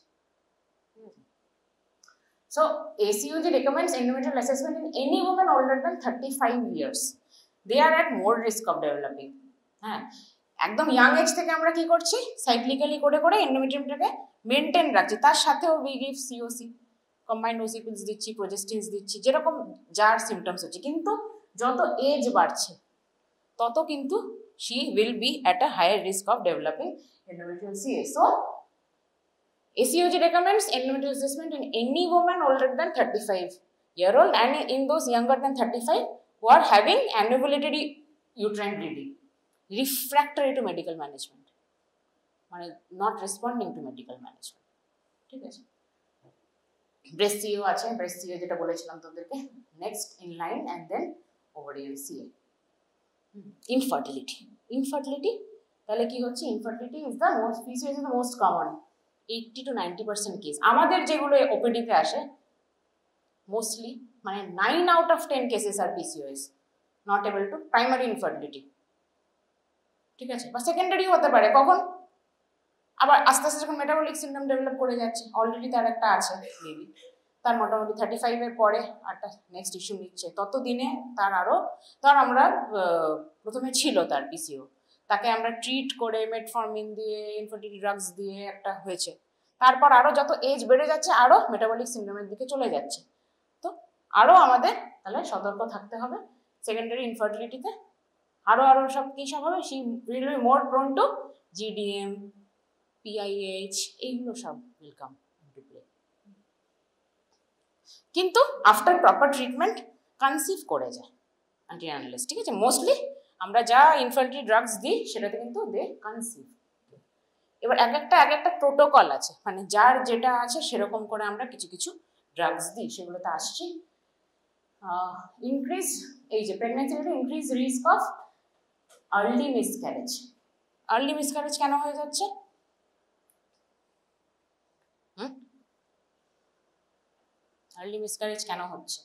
So ACOG recommends endometrial assessment in any woman older than 35 years. They are at more risk of developing. হ্যাঁ, একদম young age থেকে আমরা কি করছি? সাইক্লিক্যালি করে করে এন্ডোমেট্রিয়ামটাকে maintain রাখছি, তার সাথেও we give COC, combined OC pills দিচ্ছি, প্রোজেস্টিনস দিচ্ছি, যেরকম যার সিমটমস হচ্ছে। কিন্তু যত এজ বাড়ছে তত কিন্তু she will be at a higher risk of developing endometrial CA. So ACOG recommends endometrial assessment in any woman older than 35-year-old and in those younger than 35 who are having anovulated uterine bleeding, refractory to medical management, মানে not responding to medical management. ঠিক আছে, breast CA আছে, breast CA যেটা বলেছিলাম তোদেরকে, next in line and then ovarian CA. Infertility তাহলে কি হচ্ছে? Infertility is the most, PCOS is the most common, 80 to 90% case. আমাদের যেগুলো ওপিডিতে আসে মোস্টলি মানে 9 out of 10 কেসেস আর PCOS, not able to, primary infertility, ঠিক আছে, বা সেকেন্ডারিও হতে পারে কখন, আবার আস্তে আস্তে যখন মেটাবলিক সিনড্রোম ডেভেলপ করে যাচ্ছে, অলরেডি তার একটা আছে বেবি, তার মোটামুটি 35-এর পরে একটা নেক্সট ইস্যু নিচ্ছে, ততদিনে তার আরও, ধর আমরা প্রথমে ছিল তার পিসিও, তাকে আমরা ট্রিট করে মেটফর্মিন দিয়ে ইনফার্টিলিটি ড্রাগস দিয়ে একটা হয়েছে, তারপর আরও যত এজ বেড়ে যাচ্ছে আরও মেটাবলিক সিনড্রোমের দিকে চলে যাচ্ছে, তো আরও আমাদের তাহলে সতর্ক থাকতে হবে সেকেন্ডারি ইনফার্টিলিটিতে, আরও সব কী সব হবে, she will be more prone two GDM, PIH, এইগুলো সব ওয়েলকাম টু প্লে। কিন্তু আফটার প্রপার ট্রিটমেন্ট কনসিভ করে যায় আনটিল, ঠিক আছে, মোস্টলি আমরা যা ইনফার্টিলিটি ড্রাগস দিই সেটাতে কিন্তু দে কনসিভ। এবার এক একটা প্রোটোকল আছে, মানে যার যেটা আছে সেরকম করে আমরা কিছু কিছু ড্রাগস দিই, সেগুলোতে আসছি। ইনক্রিজ, এই যে প্রেগনেন্সিতে increase risk of early miscarriage. Early miscarriage কেন হয়ে যাচ্ছে? আর্লি মিসক্যারেজ কেন হচ্ছে?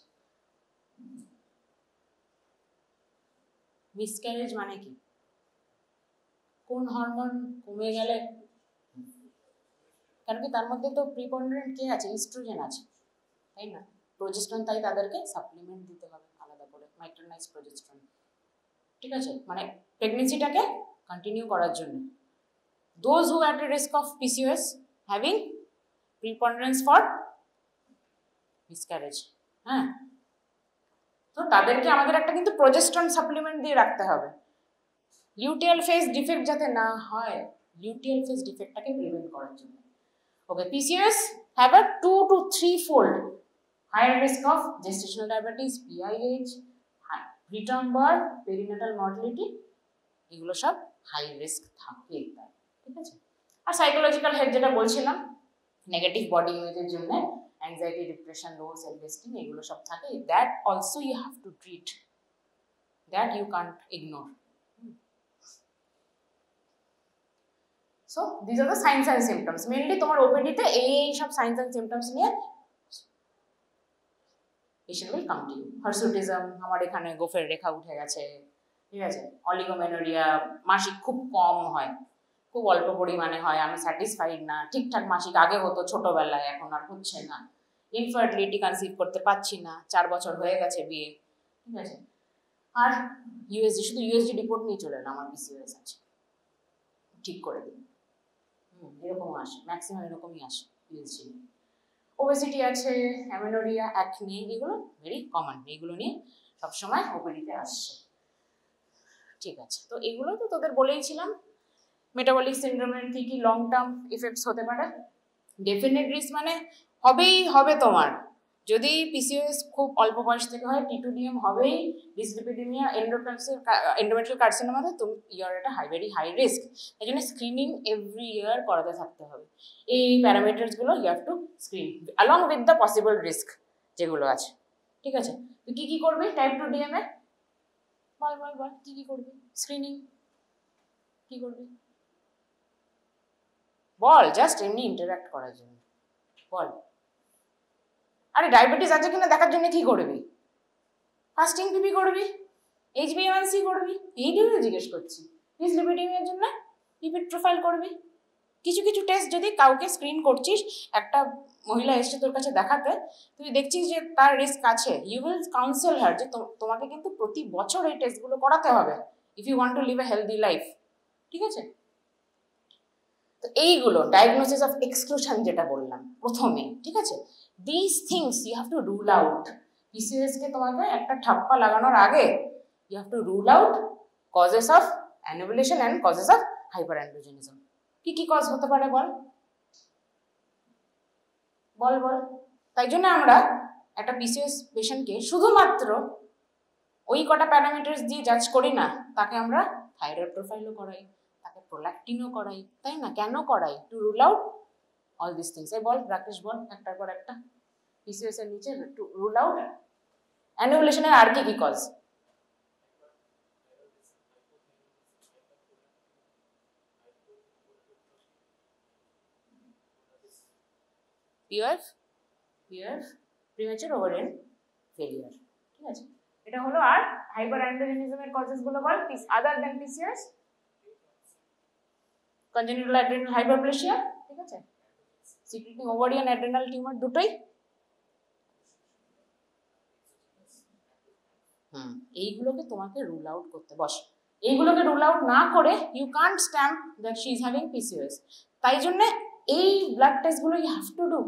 মিসক্যারেজ মানে কি? কোন হরমোন কমে গেলে? কারণ কি তার মধ্যে তো প্রিপন্ডারেন্ট কে আছে? ইস্ট্রোজেন আছে, তাই না? প্রোজেস্টেরন, তাই তাদেরকে সাপ্লিমেন্ট দিতে হবে আলাদা করে, মাইক্রোনাইজ প্রোজেস্টেরন, ঠিক আছে, মানে প্রেগনেন্সিটাকে কন্টিনিউ করার জন্য। Those who at risk of PCOS having preponderance for miscarriage, হ্যাঁ, তো তাদেরকে আমাদের একটা কিন্তু প্রোজেস্টেরন সাপ্লিমেন্ট দিয়ে রাখতে হবে, লিউটিয়াল ফেজ ডিফেক্ট যাতে না হয়, লিউটিয়াল ফেজ ডিফেক্টটাকে প্রিভেন্ট করার জন্য। ওকে, PCOS have a 2 to 3-fold higher risk of gestational diabetes, PIH, preterm birth, perinatal mortality, এগুলো সব হাই রিস্ক থাকে, ঠিক আছে। আর সাইকোলজিক্যাল হেলথ যেটা বলছিলাম, নেগেটিভ বডি ইমেজের জন্য anxiety, depression, low self esteem, এগুলো সব থাকে, that also you have to treat, that you can't ignore. So these are the signs and symptoms. Mainly তোমার OPD তে এই সব signs and symptoms নিয়ে patient will come to you. Hirsutism, আমার এখানে গোফের রেখা উঠে গেছে, ঠিক আছে, অলিগোমেনোরিয়া, মাসিক খুব কম হয়, খুব অল্প পরিমাণে হয়, আমি স্যাটিসফাইড না, ঠিকঠাক মাসিক আগে হতো ছোটবেলায়, এখন আর হচ্ছে না, ইনফার্টিলিটি, কনসিভ করতে পারছি না, 4 বছর হয়ে গেছে বিয়ে, ঠিক আছে, আর USG, শুধু USG রিপোর্ট নিয়ে চলে এলাম, আমার PCOS আছে, ঠিক করে দিন, এরকম আসে, ম্যাক্সিমাম এরকমই আসে USG। ওবেসিটি আছে, অ্যামেনোরিয়া, অ্যাকনে, এগুলো ভেরি কমন, এগুলো নিয়ে সবসময় ওপিডিতে আসছে, ঠিক আছে। তো এগুলো তো তোদের বলেইছিলাম। মেটাবলিক সিনড্রোমের কি কি লং টার্ম ইফেক্টস হতে পারে? ডেফিনেট রিস্ক মানে হবেই হবে তোমার, যদি PCOS খুব অল্প বয়স থেকে হয়, T2DM হবেই, ডিসলিপিডিমিয়া, এন্ডোমেট্রিয়াল কার্সিনোমাতে তুমি ইউর একটা ভেরি হাই রিস্ক, এই জন্য স্ক্রিনিং এভরি ইয়ার করাতে থাকতে হবে। এই প্যারামিটার্সগুলো you have to screen along with the possible risk যেগুলো আছে, ঠিক আছে। তুই কী কী করবি টাইপ 2 DM এ? বল বল বল, কী কী করবি? স্ক্রিনিং কী করবি বল, জাস্ট এমনি ইন্টারাক্ট করার জন্য বল। আরে ডায়াবেটিস আছে কিনা দেখার জন্য কি করবি? ফাস্টিং পিপি করবি, HbA1c করবি, এইগুলো জিজ্ঞেস করছি। ডিসলিপিডিমিয়ার জন্য লিপিড প্রোফাইল করবি, কিছু কিছু টেস্ট যদি কাউকে স্ক্রিন করছিস, একটা মহিলা এসছে তোর কাছে দেখাতে, তুই দেখছিস যে তার রিস্ক আছে, ইউ উইল কাউন্সেল হার যে তোমাকে কিন্তু প্রতি বছর এই টেস্টগুলো করাতে হবে if you want to live a healthy life, ঠিক আছে। তো এইগুলো ডায়াগনোসিস অফ এক্সক্লুশন যেটা বললাম প্রথমে, ঠিক আছে, this things you have to rule out. PCOS কে তোমাকে একটা ঠাপ্পা লাগানোর আগে you have to rule out causes of anovulation and causes of hyper androgenism. কি কি কজ হতে পারে বল বল বল। তাই জন্য আমরা একটা PCOS পেশেন্টকে শুধুমাত্র ওই কটা প্যারামিটার্স দিয়ে জাজ করি না, তাকে আমরা থাইরয়েড প্রোফাইলও করাই, তাকে প্রোল্যাক্টিনও করাই, তাই না? কেন করাই? Two rule out all this things. এই বল রাকেশ, বল একটার পর একটা PCOS এর নিচে টু রুল আউট অ্যানোভুলেশনের আর কি কি cause? POF, premature ovarian failure, ঠিক আছে। এটা হলো। আর হাইপারঅ্যান্ড্রোজেনিজমের কজেস গুলো বল, other than PCOS, congenital adrenal hyperplasia, ঠিক আছে, সিক্রেটিং ওভারিয়ান অ্যাড্রেনাল টিউমার দুটোই। এইগুলোকে তোমাকে রুল আউট করতে বস। এইগুলোকে রুল আউট না করে you can't stamp that she is having PCOS. তাই জন্য এই ব্লাড টেস্টগুলো you have to do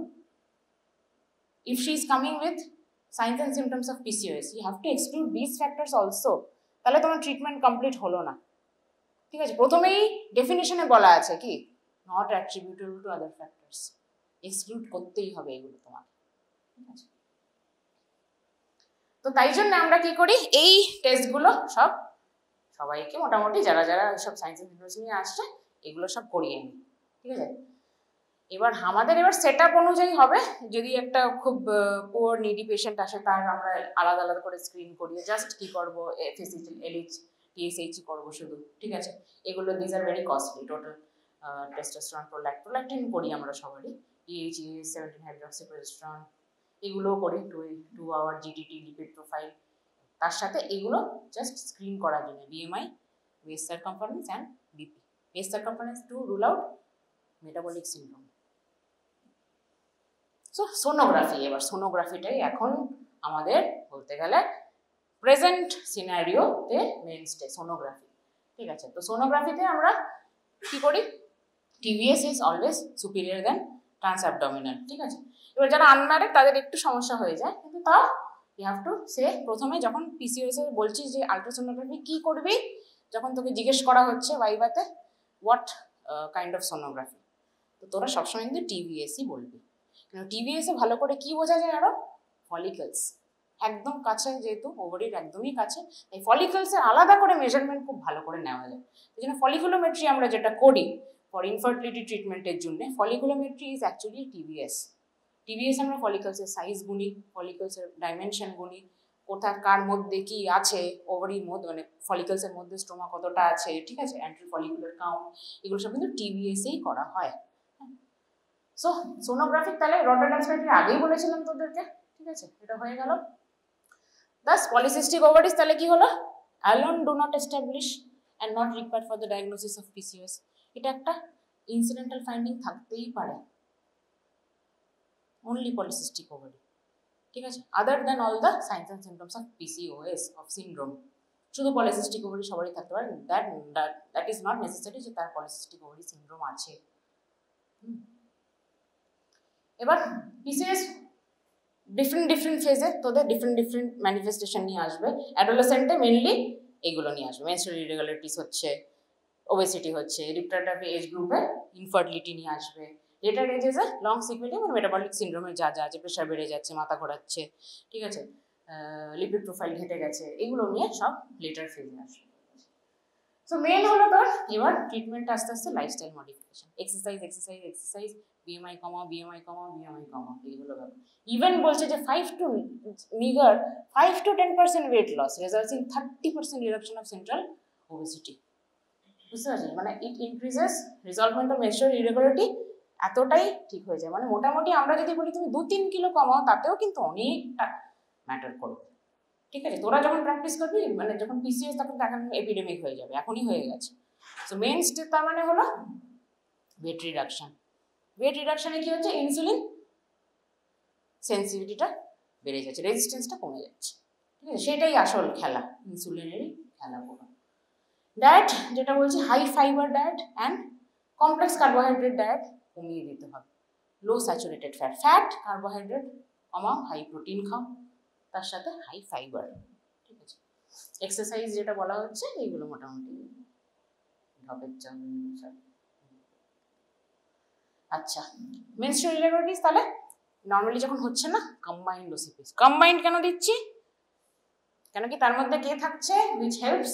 if she is coming with signs and symptoms of PCOS. You have to exclude these factors also. তাহলে তোমার treatment complete হলো না, ঠিক আছে। প্রথমেই ডেফিনেশনে বলা আছে কি, not অ্যাট্রিবিউটেবল to other factors, exclude করতেই হবে এগুলো তোমার, ঠিক আছে। তো তাই জন্য আমরা কি করি, এই টেস্টগুলো সব সবাইকে মোটামুটি যারা যারা সব সায়েন্স এন্ড সিম্পটমস নিয়ে আসছে এগুলো সব করিয়ে নিই, ঠিক আছে। এবার আমাদের সেট আপ অনুযায়ী হবে। যদি একটা খুব পুয়ার নিডি পেশেন্ট আসে, তার আমরা আলাদা আলাদা করে স্ক্রিন করিয়ে জাস্ট কি করবো, FSH, LH, TSH করবো শুধু, ঠিক আছে। এগুলো these are very costly. Total testosterone, prolactin করি আমরা সবারই, DHA, 17-হাইড্রক্সিপ্রোজেস্টেরন এগুলোও করি, 2 আওয়ার GTT, লিপিড প্রোফাইল। তার সাথে এগুলো জাস্ট স্ক্রিন করার জন্য BMI, West circumference and BP। West circumference two rule out metabolic syndrome. So sonography, এবার সোনোগ্রাফিটাই এখন আমাদের বলতে গেলে প্রেজেন্ট সিনারিওতে মেইনস্টে সোনোগ্রাফি, ঠিক আছে। তো সোনোগ্রাফিতে আমরা কি করি, TVS is always superior than transabdominal, ঠিক আছে। এবার যারা আনম্যারিড তাদের একটু সমস্যা হয়ে যায়, কিন্তু তাও ইউ হ্যাভ টু সে, প্রথমে যখন PCOS এ বলছিস যে আলট্রাসোনোগ্রাফি কি করবি, যখন তোকে জিজ্ঞেস করা হচ্ছে ভাইভাতে হোয়াট কাইন্ড অফ সোনোগ্রাফি, তো তোরা সবসময় কিন্তু TVS-ই বলবি। TVS এ ভালো করে কি বোঝা যায়, আরো ফলিকলস একদম কাছে, যেহেতু ওভারির একদমই কাছে, এই ফলিকলসের আলাদা করে মেজারমেন্ট খুব ভালো করে নেওয়া যায়। এই জন্য ফলিকুলোমেট্রি আমরা যেটা করি ফর ইনফার্টিলিটি ট্রিটমেন্টের জন্য, ফলিকুলোমেট্রি ইজ অ্যাকচুয়ালি TVS আমরা ফলিকলসের সাইজ গুনি, ফলিকলসের ডাইমেনশন গুনি, কোথায় কার মধ্যে কি আছে, ওভারির মধ্যে মানে ফলিকলসের মধ্যে স্টোমা কতটা আছে, ঠিক আছে, অ্যান্টি ফলিকুলার কাউন্ট, এগুলো সব কিন্তু TVS-এই করা হয়। সো সোনোগ্রাফি তাহলে রটারডাম স্টাডি আগেই বলেছিলাম তোদেরকে, ঠিক আছে, এটা হয়ে গেল। দাস পলিসিস্টিক ওভারিস তাহলে কি হলো, alone do not establish and not required for the diagnosis of PCOS। এটা একটা ইনসিডেন্টাল ফাইন্ডিং থাকতেই পারে, অনলি পলিসিস্টিক ওভারি, ঠিক আছে, other than all the science and symptoms of PCOS of syndrome. শুধু পলিসিস্টিক ওভারি সবারই থাকতে পারে, দ্যাট ইজ নট নেসেসারি যে তার পলিসিস্টিক ওভারি সিনড্রোম আছে। এবার PCOS ডিফারেন্ট ফেজে তোদের ডিফারেন্ট ম্যানিফেস্টেশন নিয়ে আসবে। অ্যাডোলেসেন্টে মেনলি এইগুলো নিয়ে আসবে, মেনস্ট্রুয়াল ইরেগুলারিটিস হচ্ছে, ওবেসিটি হচ্ছে, রিপ্রোডাক্টিভ এজ গ্রুপে ইনফার্টিলিটি নিয়ে আসবে, লেটার এজেসে লং সিকুয়েলি মানে মেটাবলিক সিনড্রোমের যা যা আছে, প্রেশার বেড়ে যাচ্ছে, মাথা ঘোরাচ্ছে, ঠিক আছে, লিপিড প্রোফাইল ঘেটে গেছে, এগুলো নিয়ে সব লেটার ফেজে আসবে। সো মেন হলো তোর এবার ট্রিটমেন্ট আস্তে আস্তে লাইফস্টাইল মডিফিকেশন, এক্সারসাইজ, BMI কমা এইগুলো ব্যাপার। ইভেন বলছে যে 5 to 10% weight loss results in 30% reduction of central obesity. বুঝতে পারছি, মানে it increases resolvement of menstrual irregularity, এতটাই ঠিক হয়ে যায়। মানে মোটামুটি আমরা যদি বলি তুমি 2-3 কিলো কমাও, তাতেও কিন্তু অনেকটা ম্যাটার করবে, ঠিক আছে। তোরা যখন প্র্যাকটিস করবি, মানে যখন PCOS তখন এখন এপিডেমিক হয়ে যাবে, এখনই হয়ে গেছে। সো মেন স্টেপ তার মানে হলো ওয়েট রিডাকশন। ওয়েট রিডাকশনে কি হচ্ছে, ইনসুলিন সেন্সিটিভিটিটা বেড়ে যাচ্ছে, রেজিস্ট্যান্সটা কমে যাচ্ছে, ঠিক আছে, সেটাই আসল খেলা, ইনসুলিনেরই খেলা পুরো। ডায়েট যেটা বলছি, high fibre diet and complex carbohydrate diet কমিয়ে দিতে হবে। লো স্যাচুরেটেড ফ্যাট কার্বোহাইড্রেট কমাও, হাই প্রোটিন খাও, তার সাথে হাই ফাইবার, ঠিক আছে। এক্সারসাইজ যেটা বলা হচ্ছে এইগুলো মোটামুটি ঢপের চাপ। আচ্ছা, মেনস্ট্রুয়াল ইরেগুলারিটিস তাহলে নর্মালি যখন হচ্ছে না, কম্বাইন্ড ওসিপিস। কম্বাইন্ড কেন দিচ্ছি, কেন কি তার মধ্যে কে থাকছে, which helps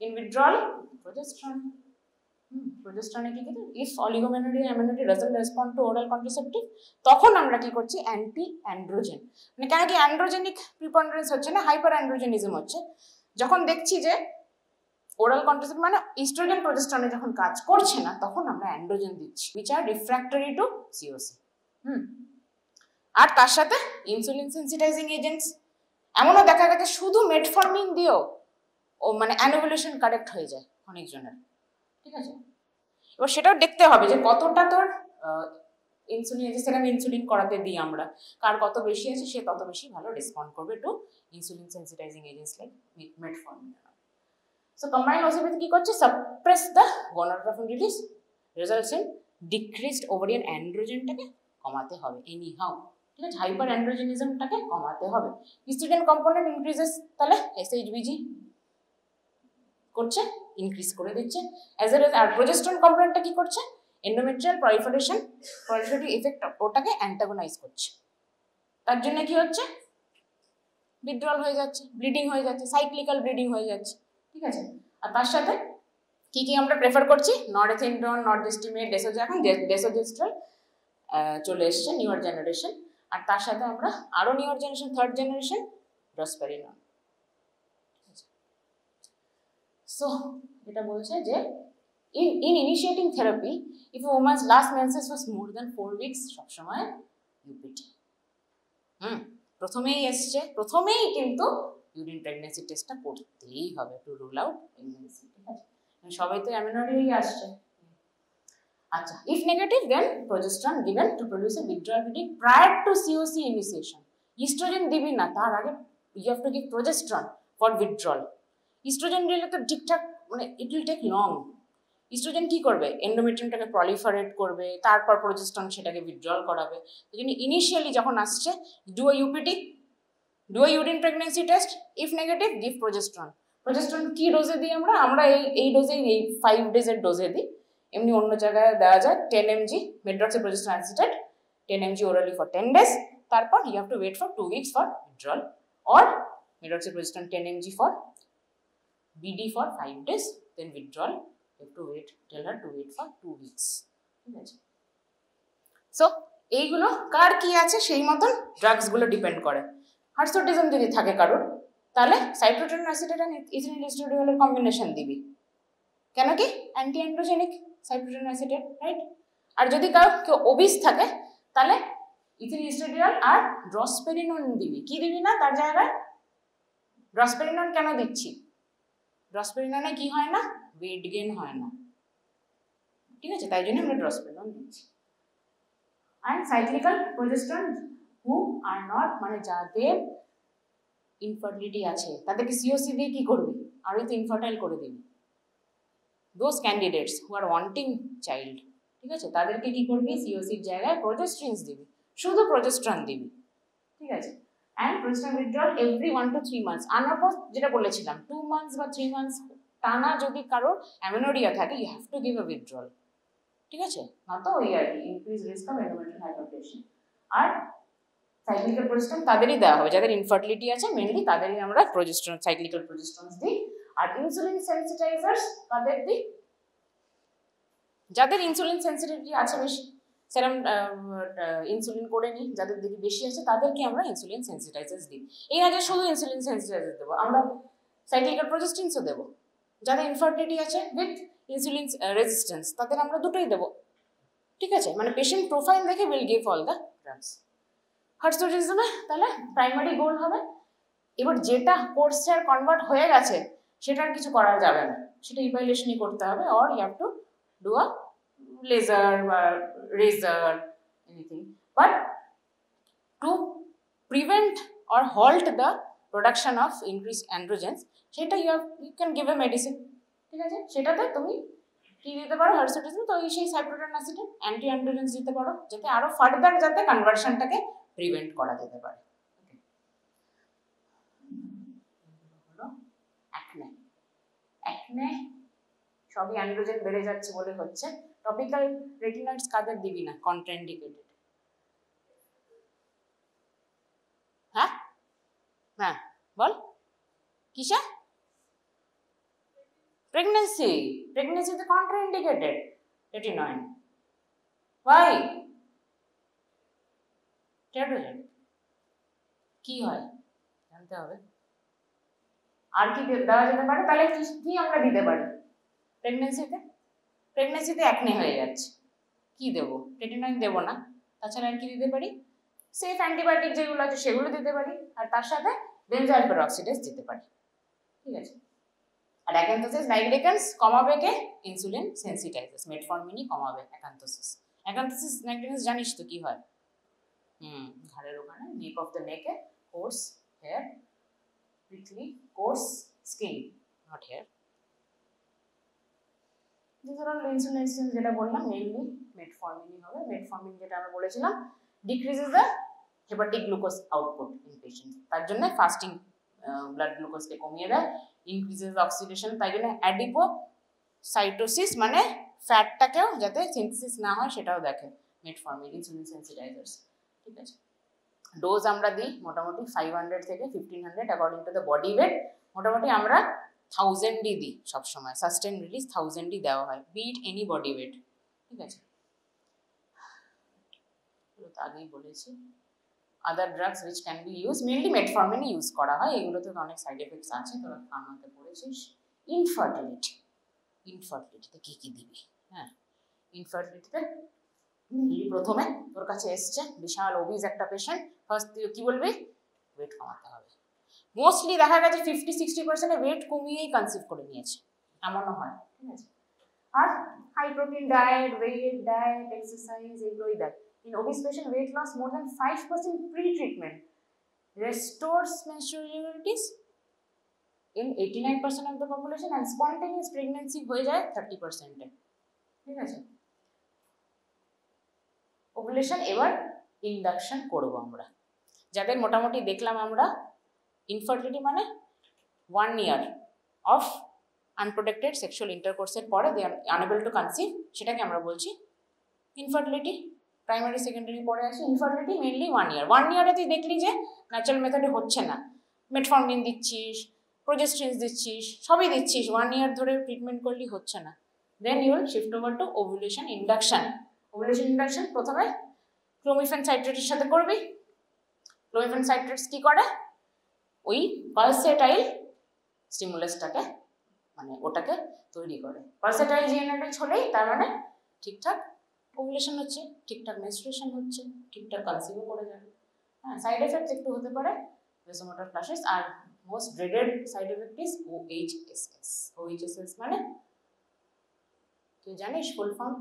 in withdrawal progesterone। প্রোজেস্টেরনে কি কি, if oligomenorrhea amenorrhea doesn't respond to oral contraceptive, তখন আমরা কি করছি, অ্যান্টি অ্যান্ড্রোজেন। মানে কেন কি অ্যান্ড্রোজেনিক প্রিপন্ডারেন্স হচ্ছে না, হাইপার অ্যান্ড্রোজেনিজম হচ্ছে, যখন দেখছি যে ওরাল কন্ট্রাসেপ্টিভ মানে ইস্ট্রোজেন প্রোজেস্টেরনে যখন কাজ করছে না, তখন আমরা অ্যান্ড্রোজেন দিচ্ছি, which are refractory to COC। আর তার সাথে ইনসুলিন সেন্সিটাইজিং এজেন্টস, এমনও দেখা গেছে শুধু মেটফর্মিন দিয়েও ও মানে অ্যানোভুলেশন কারেক্ট হয়ে যায় অনেকজনের, ঠিক আছে। এবার সেটাও দেখতে হবে যে কতটা তোর ইনসুলিন আছে, সেখানে ইনসুলিন করাতে দিই আমরা, কার কত বেশি আছে সে তত বেশি ভালো রেসপন্ড করবে to insulin sensitising agents like metformin. So combined ওসিপিতে কি করছে, suppress the gonadotropin release, results in decreased ovarian অ্যান্ড্রোজেনটাকে কমাতে হবে এনি হাউ, ঠিক আছে, হাইপার অ্যান্ড্রোজেনিজমটাকে কমাতে হবে। ইস্ট্রোজেন কম্পোনেন্ট ইনক্রিজেস, তাহলে এসএইচবিজি করছে, ইনক্রিজ করে দিচ্ছে। অ্যাজ এ আর প্রোজেস্টেরন কম্পোনেন্টটা কি করছে, এন্ডোমেট্রিয়াল প্রলিফারেটিভ ইফেক্ট ওটাকে অ্যান্টাগোনাইজ করছে। তার জন্য কি হচ্ছে, উইথড্রল হয়ে যাচ্ছে, ব্লিডিং হয়ে যাচ্ছে, সাইক্লিক্যাল ব্লিডিং হয়ে যাচ্ছে, ঠিক আছে। আর তার সাথে কি কি আমরা প্রেফার করছি, নরএথিন্ড্রন, নর্ডেস্টিমেট, এখন ডেসোজেস্ট্রল চলে এসছে নিউয়ার জেনারেশন। আর তার সাথে আমরা আরো newer generation, third generation drospirenone. So এটা বলছে যে in initiating therapy if a woman's last menses was more than 4 weeks সবসময় UPT। প্রথমেই এসছে, প্রথমেই কিন্তু ইউরিন প্রেগন্যান্সি টেস্টটা করতেই হবে টু রুল আউট প্রেগন্যান্সি, ঠিক আছে। সবাই তো অ্যামিনোরিয়াই আসছে। আচ্ছা, if negative then progesterone given to produce a withdrawal bleeding prior to COC initiation। Oestrogen দিবি না, তার আগে you have to give progesterone for withdrawal। Oestrogen দিলে তো ঠিকঠাক মানে it will take long. Oestrogen কি করবে, এন্ডোমেট্রিয়ামটাকে প্রলিফারেট করবে, তারপর প্রোজেস্টেরন সেটাকে উইথড্রল করাবে। এই জন্য ইনিশিয়ালি যখন আসছে, do a UPT, do a urine pregnancy test, if negative give progesterone. Progesterone কি ডোজে দিই আমরা এই ডোজেই, এই 5 ডেজের ডোজে দিই। এমনি অন্য জায়গায় দেওয়া যায় 10 mg মেড্রক্সিপ্রোজেস্টেরন acetate 10 mg orally for 10 days, তারপর you have to wait for 2 weeks for withdrawal, or মেড্রক্সিপ্রোজেস্টেরন 10 mg for BD for 5 days, then withdrawal, you have to wait, tell her to wait for 2 weeks, ঠিক আছে। So এইগুলো কার কি আছে সেই মতন ড্রাগসগুলো depend করে। Hirsutism যদি থাকে কারোর, তাহলে সাইপ্রোটেনন অ্যাসিটেট আর ইথিলিন এস্ট্রাডিওলের কম্বিনেশন দিবি, কেন কি অ্যান্টি অ্যান্ড্রোজেনিক সাইপ্রোটেনন অ্যাসিটেট, রাইট। আর যদি কেউ ওবিস থাকে তাহলে ইথিলিন এস্ট্রাডিওল আর ড্রসপেরিনন দিবি। কি দিবি না তার জায়গায়, ড্রসপেরিনন কেন দিচ্ছি, ড্রসপেরিননে কি হয় না, ওয়েট গেইন হয় না, ঠিক আছে, তাই জন্য আমরা ড্রসপেরিনন দিচ্ছি। And cyclical progesterone who are not, মানে যাদের ইনফার্টিলিটি আছে তাদেরকে সিওসি দিয়ে কি করবি, আর তো ইনফার্টাইল করে দিবি। Those candidates who are wanting child, ঠিক আছে, তাদেরকে কি করবি, সিওসির জায়গায় প্রোজেস্ট্রিনস দিবি, শুধু প্রোজেস্টেরন দিবি, ঠিক আছে। And progesterone withdrawal every 1 to 3 months। আনাপোজ যেটা বলেছিলাম 2 months বা 3 months টানা যদি কারোর অ্যামেনোরিয়া থাকে, you have to give a withdrawal, ঠিক আছে, না তো ওই আর কি increase risk of endometrial hypertension. আর সাইক্লিক্যাল প্রোজেস্টেরন তাদেরই দেওয়া হবে যাদের ইনফার্টিলিটি আছে, মেইনলি তাদেরই আমরা প্রোজেস্টেরন, সাইক্লিক্যাল প্রোজেস্টেরন দিই। আর ইনসুলিন সেন্সিটাইজার্স তাদের দিই যাদের ইনসুলিন সেন্সিটিভিটি আছে বেশি, সেরকম ইনসুলিন করে নিই, যাদের দেখি বেশি আছে তাদেরকে আমরা ইনসুলিন সেন্সিটাইজার্স দিই। এই না যে শুধু ইনসুলিন সেন্সিটাইজার দেবো, আমরা সাইক্লিক্যাল প্রোজেস্টেরনও দেবো। যাদের ইনফার্টিলিটি আছে উইথ ইনসুলিন রেজিস্ট্যান্স তাদের আমরা দুটোই দেবো, ঠিক আছে, মানে পেশেন্ট প্রোফাইল দেখে will give all the drugs. হার্সুটিজমে তাহলে প্রাইমারি গোল হবে, এবার যেটা কোর্সে আর কনভার্ট হয়ে গেছে সেটা আর কিছু করা যাবে না, সেটা ইভালুয়েশনই করতে হবে, or you have to do a laser or razor, anything, but to prevent or halt the production of increased androgens, সেটা you can give a medicine, ঠিক আছে, সেটাতে তুমি কি দিতে পারো, হার্সুটিজম তো সেই সাইপ্রোটেনন অ্যাসিটেট অ্যান্টি অ্যান্ড্রোজেন্স দিতে পারো, যাতে আরো ফার্দার যাতে কনভার্সনটাকে প্রিভেন্ট করা যেতে পারে। অ্যাকনে সবই অ্যান্ড্রোজেন বেড়ে যাচ্ছে বলে হচ্ছে। টপিক্যাল রেটিনয়েডস কাদের দিবি না, কন্ট্রাইন্ডিকেটেড। হ্যাঁ হ্যাঁ বল কিসা, প্রেগনেন্সিতে কন্ট্রাইন্ডিকেটেড রেটিনয়েড, ওয়াই, টেরোজেন কি হয় জানতে হবে। আর কি দেওয়া যেতে পারে, তাহলে কি আমরা দিতে পারি প্রেগনেন্সিতে অ্যাকনে হয়ে যাচ্ছে, কি দেবো, রেটিনয়েড দেবো না, তাছাড়া আর কি দিতে পারি, সেফ অ্যান্টিবায়োটিক যেগুলো আছে সেগুলো দিতে পারি, আর তার সাথে বেনজয়েল পেরক্সিডেজ দিতে পারি, ঠিক আছে। আর অ্যাকান্থোসিস নাইগ্রিকান্স কমাবে কে? ইনসুলিন সেন্সিটাইজার্স, মেটফরমিনই কমাবে অ্যাকান্থোসিস। অ্যাকান্থোসিস নাইগ্রিকান্স জানিস তো কি হয়? ঘাড়ের ওখানে, নেক অফ দ্য নেকে, কোর্স হেয়ার, পিটলি, coarse skin, not hair. Insulin যেটা বললাম মেইনলি মেটফরমিনই হবে। মেটফরমিন যেটা আমরা বলেছিলাম decreases the hepatic glucose output in patient, তার জন্য ফাস্টিং ব্লাড গ্লুকোজকে কমিয়ে দেয়, ইনক্রিজেস অক্সিডেশন, তাই জন্য অ্যাডিপোসাইটোসিস মানে ফ্যাটটাকেও যাতে সিনথেসিস না হয় সেটাও দেখে মেটফরমিন, ইনসুলিন সেন্সিটাইজার্স, ঠিক আছে। ডোজ আমরা দিই মোটামুটি 500 থেকে 1500 according to the body weight. মোটামুটি আমরা 1000ই দিই সবসময়, সাস্টেন রিলিজ 1000ই দেওয়া হয়, বিট এনি বডি ওয়েট, ঠিক আছে। আগেই বলেছি other drugs which can be use, mainly মেটফরমিনই ইউজ করা হয়, এগুলোতে অনেক সাইড এফেক্টস আছে, তোরা ফার্মাতে পড়েছিস। ইনফার্টিলিটিতে কি কি দিবি? হ্যাঁ, ইনফার্টিলিটিতে প্রথমে তোর কাছে এসছে বিশাল ওবিজ একটা পেশেন্ট, ফার্স্ট কি বলবি? ওয়েট কমাতে হবে। মোস্টলি দেখা গেছে 50-60% ওয়েট কমিয়েই কনসিভ করে নিয়েছে, এমনও হয়, ঠিক আছে। আর high protein diet, weight diet, exercise এগুলোই দেয়। In obese patient, weight loss more than 5% pre-treatment restores menstrual irregularities in 89% of the population and spontaneous pregnancy হয়ে যায় 30%-এ, ঠিক আছে। ওভুলেশন এবার ইন্ডাকশন করব আমরা, যাদের মোটামুটি দেখলাম আমরা ইনফার্টিলিটি মানে 1 year অফ আনপ্রোটেক্টেড সেক্সুয়াল ইন্টারকোর্সের পরে দে আর আনএবল টু কনসিভ, সেটাকে আমরা বলছি ইনফার্টিলিটি। প্রাইমারি সেকেন্ডারি পরে আসে ইনফার্টিলিটি, মেনলি 1 year। 1 year-এ তুই দেখলি যে ন্যাচারাল মেথডে হচ্ছে না, মেটফরমিন দিচ্ছিস, প্রোজেস্ট্রিনস দিচ্ছিস, সবই দিচ্ছিস, 1 year ধরে ট্রিটমেন্ট করলি হচ্ছে না, then you will shift over to ovulation induction. Ovulation induction প্রথমে ক্লোমিফেন সাইট্রেটের সাথে করবি। ক্লোমিফেন সাইট্রেটস কি করে? ওই পালসেটাইল স্টিমুলাসটাকে মানে ওটাকে তৈরি করে। পালসেটাইল জিএনএটিক হলেই তার মানে ঠিকঠাক ওভুলেশন হচ্ছে, ঠিকঠাক মেনস্ট্রুয়েশন হচ্ছে, ঠিকঠাক কনসিভও করে যাবে। হ্যাঁ, সাইড এফেক্টস একটু হতে পারে ভেসোমোটর ফ্ল্যাশেস, আর most dreaded side effect is OHSS। OHSS মানে তুই জানিস full form?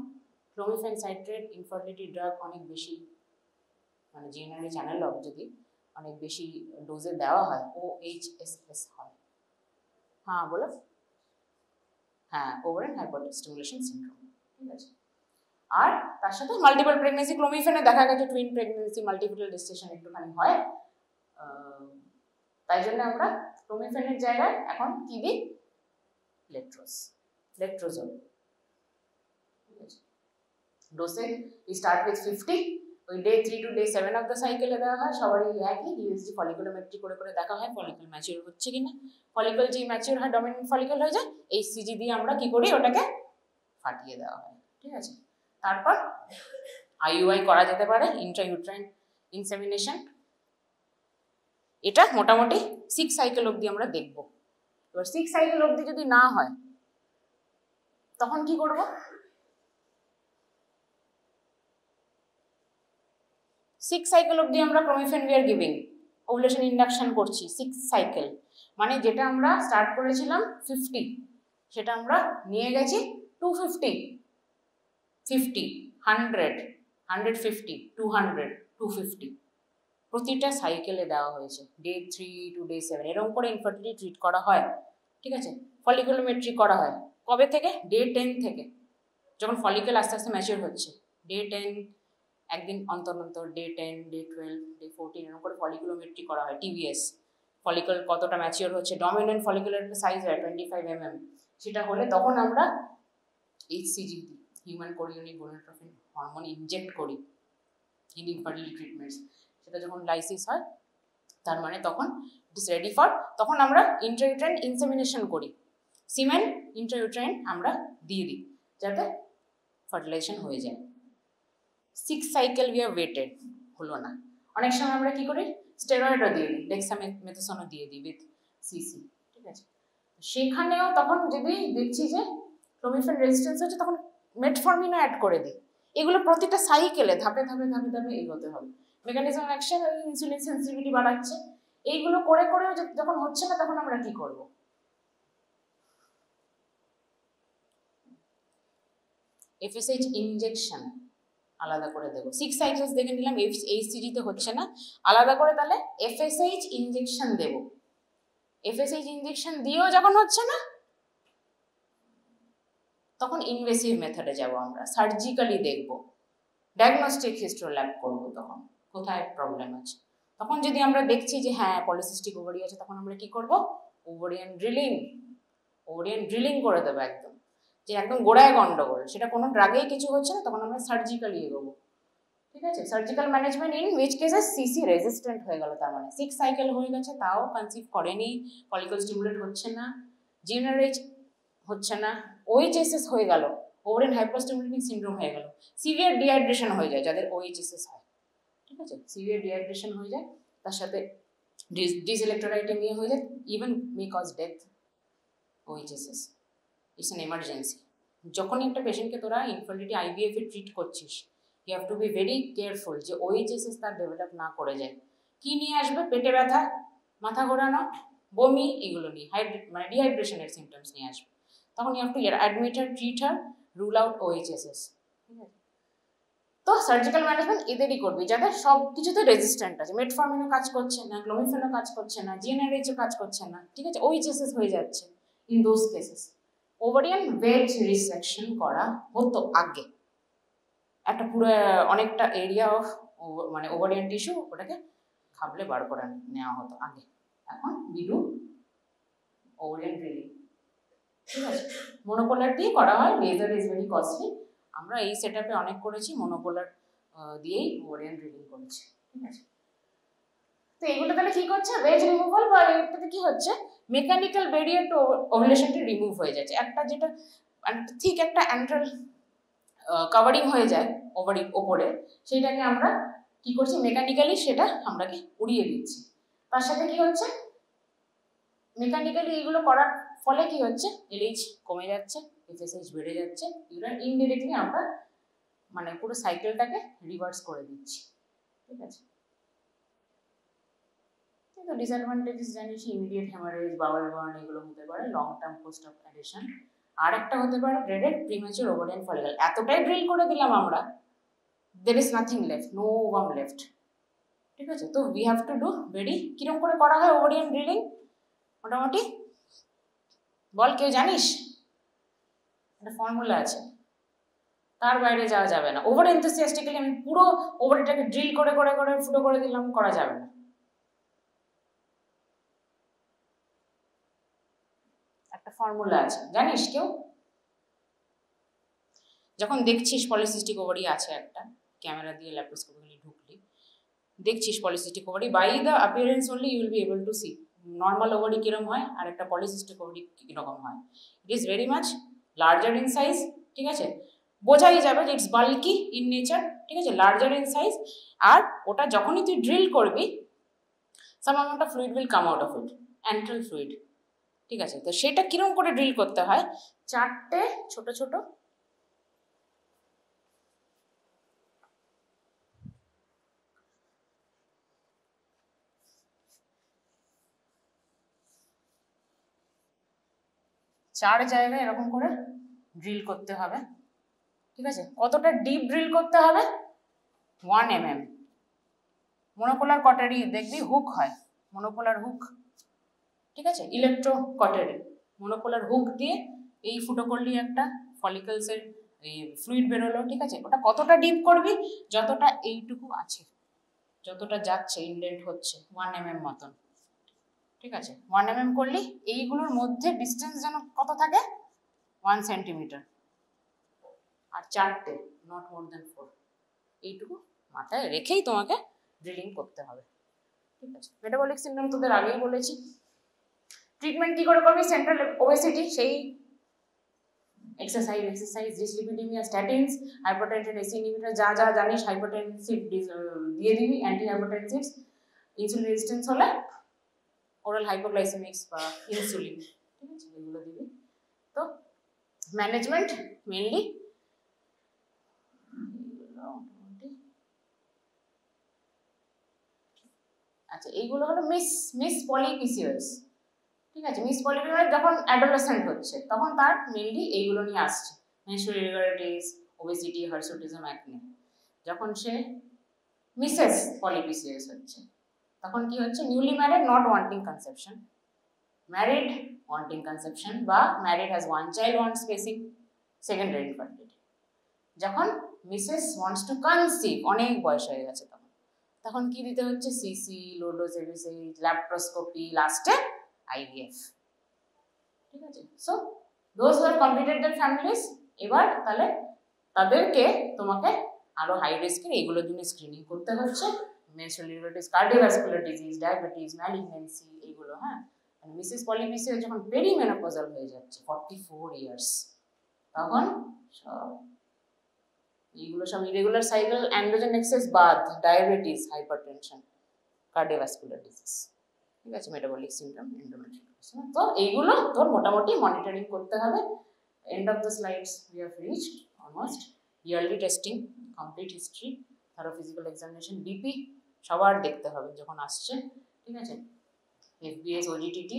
Clomiphene citrate infertility drug অনেক বেশি মানে জিএনআরই চ্যানেল লক যদি অনেক বেশি ডোজে দেওয়া হয় OHSS হয়। হ্যাঁ বলো। হ্যাঁ, ওভারেন হাইপারস্টিমুলেশন সিনড্রোম, ঠিক আছে। আর তার সাথে মাল্টিপল প্রেগনেন্সি, ক্লোমিফেনে দেখা গেছে টুইন প্রেগনেন্সি, মাল্টিপল জেস্টেশন একটুখানি হয়, তাই জন্য আমরা ক্লোমিফেনের জায়গায় এখন কি দিই? লেট্রোজোল, ঠিক আছে। ডোসে উই স্টার্ট উইথ 50, ওই day 3 to day 7 of the সাইকেলে দেওয়া হয়, সবারই একই ইউএসজি ফলিকুলোমেট্রি করে করে দেখা হয় ফলিকল ম্যাচিওর হচ্ছে কিনা। ফলিকল যেই ম্যাচিওর হয় ডমিনেন্ট ফলিকল হয়ে যায়, এই সিজি দিয়ে আমরা কি করি? ওটাকে ফাটিয়ে দেওয়া হয়, ঠিক আছে। তারপর আইইউআই করা যেতে পারে, ইন্ট্রাইউট্রাইন ইনসেমিনেশন, এটা মোটামুটি 6 সাইকেল অবধি আমরা দেখব। এবার 6 সাইকেল অবধি যদি না হয় তখন কি করব? 6 সাইকেল অবধি আমরা clomiphene we are giving, ovulation induction করছি 6 সাইকেল, মানে যেটা আমরা স্টার্ট করেছিলাম 50 সেটা আমরা নিয়ে গেছি 250, 50, 100, 150, 200, 250 প্রতিটা সাইকেলে দেওয়া হয়েছে। ডে 3 to day 7 এরকম করে ইনফার্টিলিটি ট্রিট করা হয়, ঠিক আছে। ফলিকুলোমেট্রি করা হয় কবে থেকে? ডে 10 থেকে, যখন ফলিকেল আস্তে আস্তে ম্যাচিওর হচ্ছে। ডে 10 একদিন অন্তর অন্তর, ডে 10, ডে 12, ডে 14 এরকম করে ফলিকুলোমেট্রি করা হয়। টিভিএস ফলিকল কতটা ম্যাচিওর হচ্ছে, ডমিনেন্ট ফলিকুলার সাইজ হয় 25 mm, সেটা হলে তখন আমরা HCG দিই, human chorionic gonadotropin hormone inject করি ইন ইনফার্টিলিটি ট্রিটমেন্টস। সেটা যখন লাইসিস হয় তার মানে তখন ইট ইস রেডি ফর, তখন আমরা ইন্ট্রাইউট্রাইন ইনসেমিনেশন করি, সিমেন ইন্ট্রাইউট্রাইন আমরা দিয়ে দিই যাতে ফার্টিলাইজেশন হয়ে যায়। 6 সাইকেল উই হ্যাভ ওয়েটেড, হলো না। অনেক সময় আমরা কি করি? স্টেরয়েডও দিয়ে দিই, ডেক্সামেথাসোনও দিয়ে দিই উইথ সিসি, ঠিক আছে। সেখানেও তখন যদি দেখছি যে ক্লোমিফেন রেজিস্ট্যান্স হচ্ছে তখন মেটফরমিনও অ্যাড করে দিই। এগুলো প্রতিটা সাইকেলে ধাপে ধাপে ধাপে ধাপে এগোতে হবে। মেকানিজম অ্যাকশন, ইনসুলিন সেন্সিটিভিটি বাড়াচ্ছে, এইগুলো করে করেও যখন হচ্ছে না তখন আমরা কি করব? FSH ইনজেকশন আলাদা করে দেবো। 6 সাইকেলস দেখে নিলাম HCG তে হচ্ছে না, আলাদা করে তাহলে FSH ইনজেকশন দেব। FSH ইনজেকশন দিয়েও যখন হচ্ছে না তখন ইনভেসিভ মেথডে যাব, আমরা সার্জিক্যালি দেখব, ডায়াগনস্টিক হিস্টোল্যাব করব, তখন কোথায় প্রবলেম আছে। তখন যদি আমরা দেখছি যে হ্যাঁ পলিসিস্টিক ওভারি আছে, তখন আমরা কি করব? ওভারিয়ান ড্রিলিং করে দেবো একদম, যে একদম গোড়ায় গন্ডগোল, সেটা কোনো ড্রাগেই কিছু হচ্ছে না, তখন আমরা সার্জিক্যালি এগোবো। ঠিক আছে, সার্জিক্যাল ম্যানেজমেন্ট ইন উইচ কেসে সিসি রেজিস্ট্যান্ট হয়ে গেল, তার মানে 6 সাইকেল হয়ে গেছে তাও কনসিভ করেনি, ফলিকল স্টিমুলেট হচ্ছে না, GnRH হচ্ছে না, OHSS হয়ে গেল, ওভারিয়ান হাইপারস্টিমুলেটিং সিনড্রোম হয়ে গেল, সিভিয়ার ডিহাইড্রেশন হয়ে যায় যাদের OHSS হয়। ঠিক আছে, সিভিয়ার ডিহাইড্রেশন হয়ে যায়, তার সাথে ডিসইলেক্ট্রোলাইটেমিয়া হয়ে যায়, even may cause death. OHSS it's an emergency. যখনই একটা পেশেন্টকে তোরা ইনফার্টিলিটি IVF এ ট্রিট করছিস, you have to be very careful যে OHSS তার ডেভেলপ না করে যায়। কি নিয়ে আসবে? পেটে ব্যথা, মাথা ঘোরানো, বমি, এগুলো নিয়ে মানে ডিহাইড্রেশনের সিমটমস নিয়ে আসবে। তখন you have to admit her, treat her, rule out OHSS। ঠিক আছে, তো সার্জিক্যাল ম্যানেজমেন্ট এদেরই করবি যাদের সব কিছুতে রেজিস্ট্যান্ট আছে, মেটফর্মিনও কাজ করছে না, ক্লোমিফেনও কাজ করছে না, GnRHও কাজ করছে না, ঠিক আছে, OHSS হয়ে যাচ্ছে। In those cases ovarian veg resection করা হতো আগে, একটা পুরো অনেকটা এরিয়া অফ মানে ওভারিয়ান টিস্যু ওটাকে খাবলে বার করে নেওয়া হতো আগে। এখন বিডু ওভারিয়ান ড্রিলিং। ঠিক আছে, মনোপোলার দিয়ে করা হয়, লেজার ইজ ভেরি কস্টলি। আমরা এই সেটআপে অনেক করেছি, মনোপোলার দিয়েই ওভারিয়ান ড্রিলিং করেছি। ঠিক আছে, তো এগুলো তাহলে কি করছে? ভেজ রিমুভাল, বা এটাতে কি হচ্ছে? মেকানিক্যাল ব্যারিয়ার টু ওভুলেশনটি রিমুভ হয়ে যাচ্ছে। একটা যেটা ঠিক একটা অ্যান্ট্রাল কাভারিং হয়ে যায় ওভারির ওপরে, সেইটাকে আমরা কি করছি? মেকানিক্যালি সেটা আমরাকে উড়িয়ে দিচ্ছি। তার সাথে কি হচ্ছে? মেকানিক্যালি এগুলো করার ফলে কি হচ্ছে? LH কমে যাচ্ছে, FSH বেড়ে যাচ্ছে, ইনডিরেক্টলি আমরা মানে পুরো সাইকেলটাকে রিভার্স করে দিচ্ছি। ঠিক আছে, তো ডিসঅ্যাডভান্টেজেস জানিস, ইমিডিয়েট হেমারেজ, বাউল বার্ন, এগুলো হতে পারে, long term post of addition. আর একটা হতে পারে ড্রেডেড প্রিম্যাচুর ওভারিয়ান ফলিকল। এতটাই ড্রিল করে দিলাম আমরা, there is nothing left, no worm left. ঠিক আছে, তো we have to do very, কিরকম করে করা হয় ওভারিয়ান ড্রিলিং মোটামুটি বল, কেউ জানিস? একটা ফর্মুলা আছে, তার বাইরে যাওয়া যাবে না। ওভার এনথুসিয়াস্টিক্যালি আমি পুরো ওভারিটাকে ড্রিল করে করে করে ফুটো করে দিলাম, করা যাবে না। একটা ফর্মুলা আছে, জানিস কেউ? যখন দেখছিস পলিসিস্টিক ওভারি আছে একটা, ক্যামেরা দিয়ে ল্যাপ্রোস্কোপিক্যালি ঢুকলি, দেখছিস polycystic ovary, by the appearance only you will be able to see normal ovary কিরকম হয় আর একটা পলিসিস্টিক ওভারি কিরকম হয়। It is very much larger in size. ঠিক আছে, বোঝাই যাবে যে ইটস বাল্কি ইন নেচার। ঠিক আছে, লার্জার ইন সাইজ। আর ওটা যখনই তুই ড্রিল করবি, some amount of fluid will come out of it, antral fluid. ঠিক আছে, তো সেটা কিরকম করে ড্রিল করতে হয়? 4টে ছোট ছোট জায়গায় এরকম করে ড্রিল করতে হবে। ঠিক আছে, কতটা ডিপ ড্রিল করতে হবে? 1 mm। মনোপোলার কটারি দেখবি হুক হয়, মনোপোলার হুক। ঠিক আছে, ইলেকট্রো কটারি, মনোপোলার হুক দিয়ে এই ফুটো করলি একটা ফলিকলসের এই ফ্লুইড বেরোলো। ঠিক আছে, ওটা কতটা ডিপ করবি? যতটা এইটুকু আছে, যতটা যাচ্ছে ইনডেন্ট হচ্ছে 1 mm মতন। ঠিক আছে, 1 mm করলি, এইগুলোর মধ্যে ডিস্টেন্স যেন কত থাকে? 1 সেন্টিমিটার। আর 4টে, নট মোর দ্যান 4। এইটুকু মাথায় রেখেই তোমাকে ড্রিলিং করতে হবে। ঠিক আছে, মেটাবলিক সিনড্রোম তোদের আগেই বলেছি। ট্রিটমেন্ট কি করে করবি? সেন্ট্রাল ওবেসিটি, সেই exercise, dyslipidaemia, statins, hypertension, ACE inhibitor, যা যা জানিস হাইপারটেনসিভ দিয়ে দিবি, অ্যান্টি হাইপারটেনসিভস। ইনসুলিন রেজিস্ট্যান্স হলে ওরাল হাইপোগ্লাইসেমিক্স বা ইনসুলিন, ঠিক আছে, এগুলো দিবি। তো ম্যানেজমেন্ট মেনলি আচ্ছা, এইগুলো হলো মিস পলিপিসিয়াস। ঠিক আছে, মিস পলিপিসিয়াস যখন অ্যাডোলেসেন্ট হচ্ছে তখন তার মেইনলি এইগুলো নিয়ে আসছে, menstrual irregularities, obesity, hirsutism, acne. যখন সে মিসেস পলিপিসিয়াস হচ্ছে তখন কি হচ্ছে, newly married not wanting conception, married wanting conception, বা married has one child want spacing, secondary infertility. যখন মিসেস ওয়ান্টস টু কনসিভ, অনেক বয়স হয়ে গেছে তখন কি দিতে হচ্ছে, সিসি, লো ডোজ এভিসিড, ল্যাপ্রোস্কোপি, লাস্টে আইভিএফ। ঠিক আছে, so those who have completed their families, এবার তাহলে তাদেরকে তোমাকে আরো হাই রিস্কের এইগুলোর জন্য স্ক্রিনিং করতে হচ্ছে, menstrual irregularities, cardiovascular disease, diabetes, malignancy, এইগুলো। হ্যাঁ, মিসেস পলিপিসিয়াস যখন পেরিমেনোপজাল হয়ে যাচ্ছে 44 ইয়ার্স, তখন সব এইগুলো সব ইরেগুলার সাইকেল, অ্যান্ড্রোজেন এক্সেস বাদ, ডায়াবেটিস, হাইপারটেনশন, কার্ডিওভাস্কুলার ডিজিজ। ঠিক আছে, মেটাবলিক সিনড্রোম, এন্ডোমেট্রিওসিস। তো এইগুলো তোর মোটামুটি মনিটরিং করতে হবে। End of the slides we have reached almost. Yearly testing, complete history, ধরো ফিজিক্যাল এক্সামিনেশন, বিপি সবার দেখতে হবে যখন আসছে। ঠিক আছে, এফবিএস, ওজিটিটি,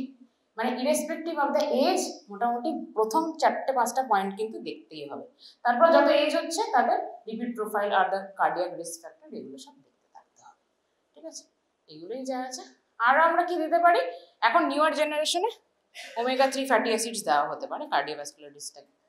মানে ইরেসপেক্টিভ অফ দ্য এজ মোটামুটি প্রথম 4-5টা পয়েন্ট কিন্তু দেখতেই হবে। তারপর যত এজ হচ্ছে তাদের lipid profile are the cardiac risk factor, এগুলো সব দেখতে থাকতে হবে। ঠিক আছে, এগুলোই যা আছে। আর আমরা কি দিতে পারি, এখন নিউয়ার জেনারেশনে ওমেগা 3 ফ্যাটি অ্যাসিডস দেওয়া হতে পারে কার্ডিওভাস্কুলার রিস্কটাকে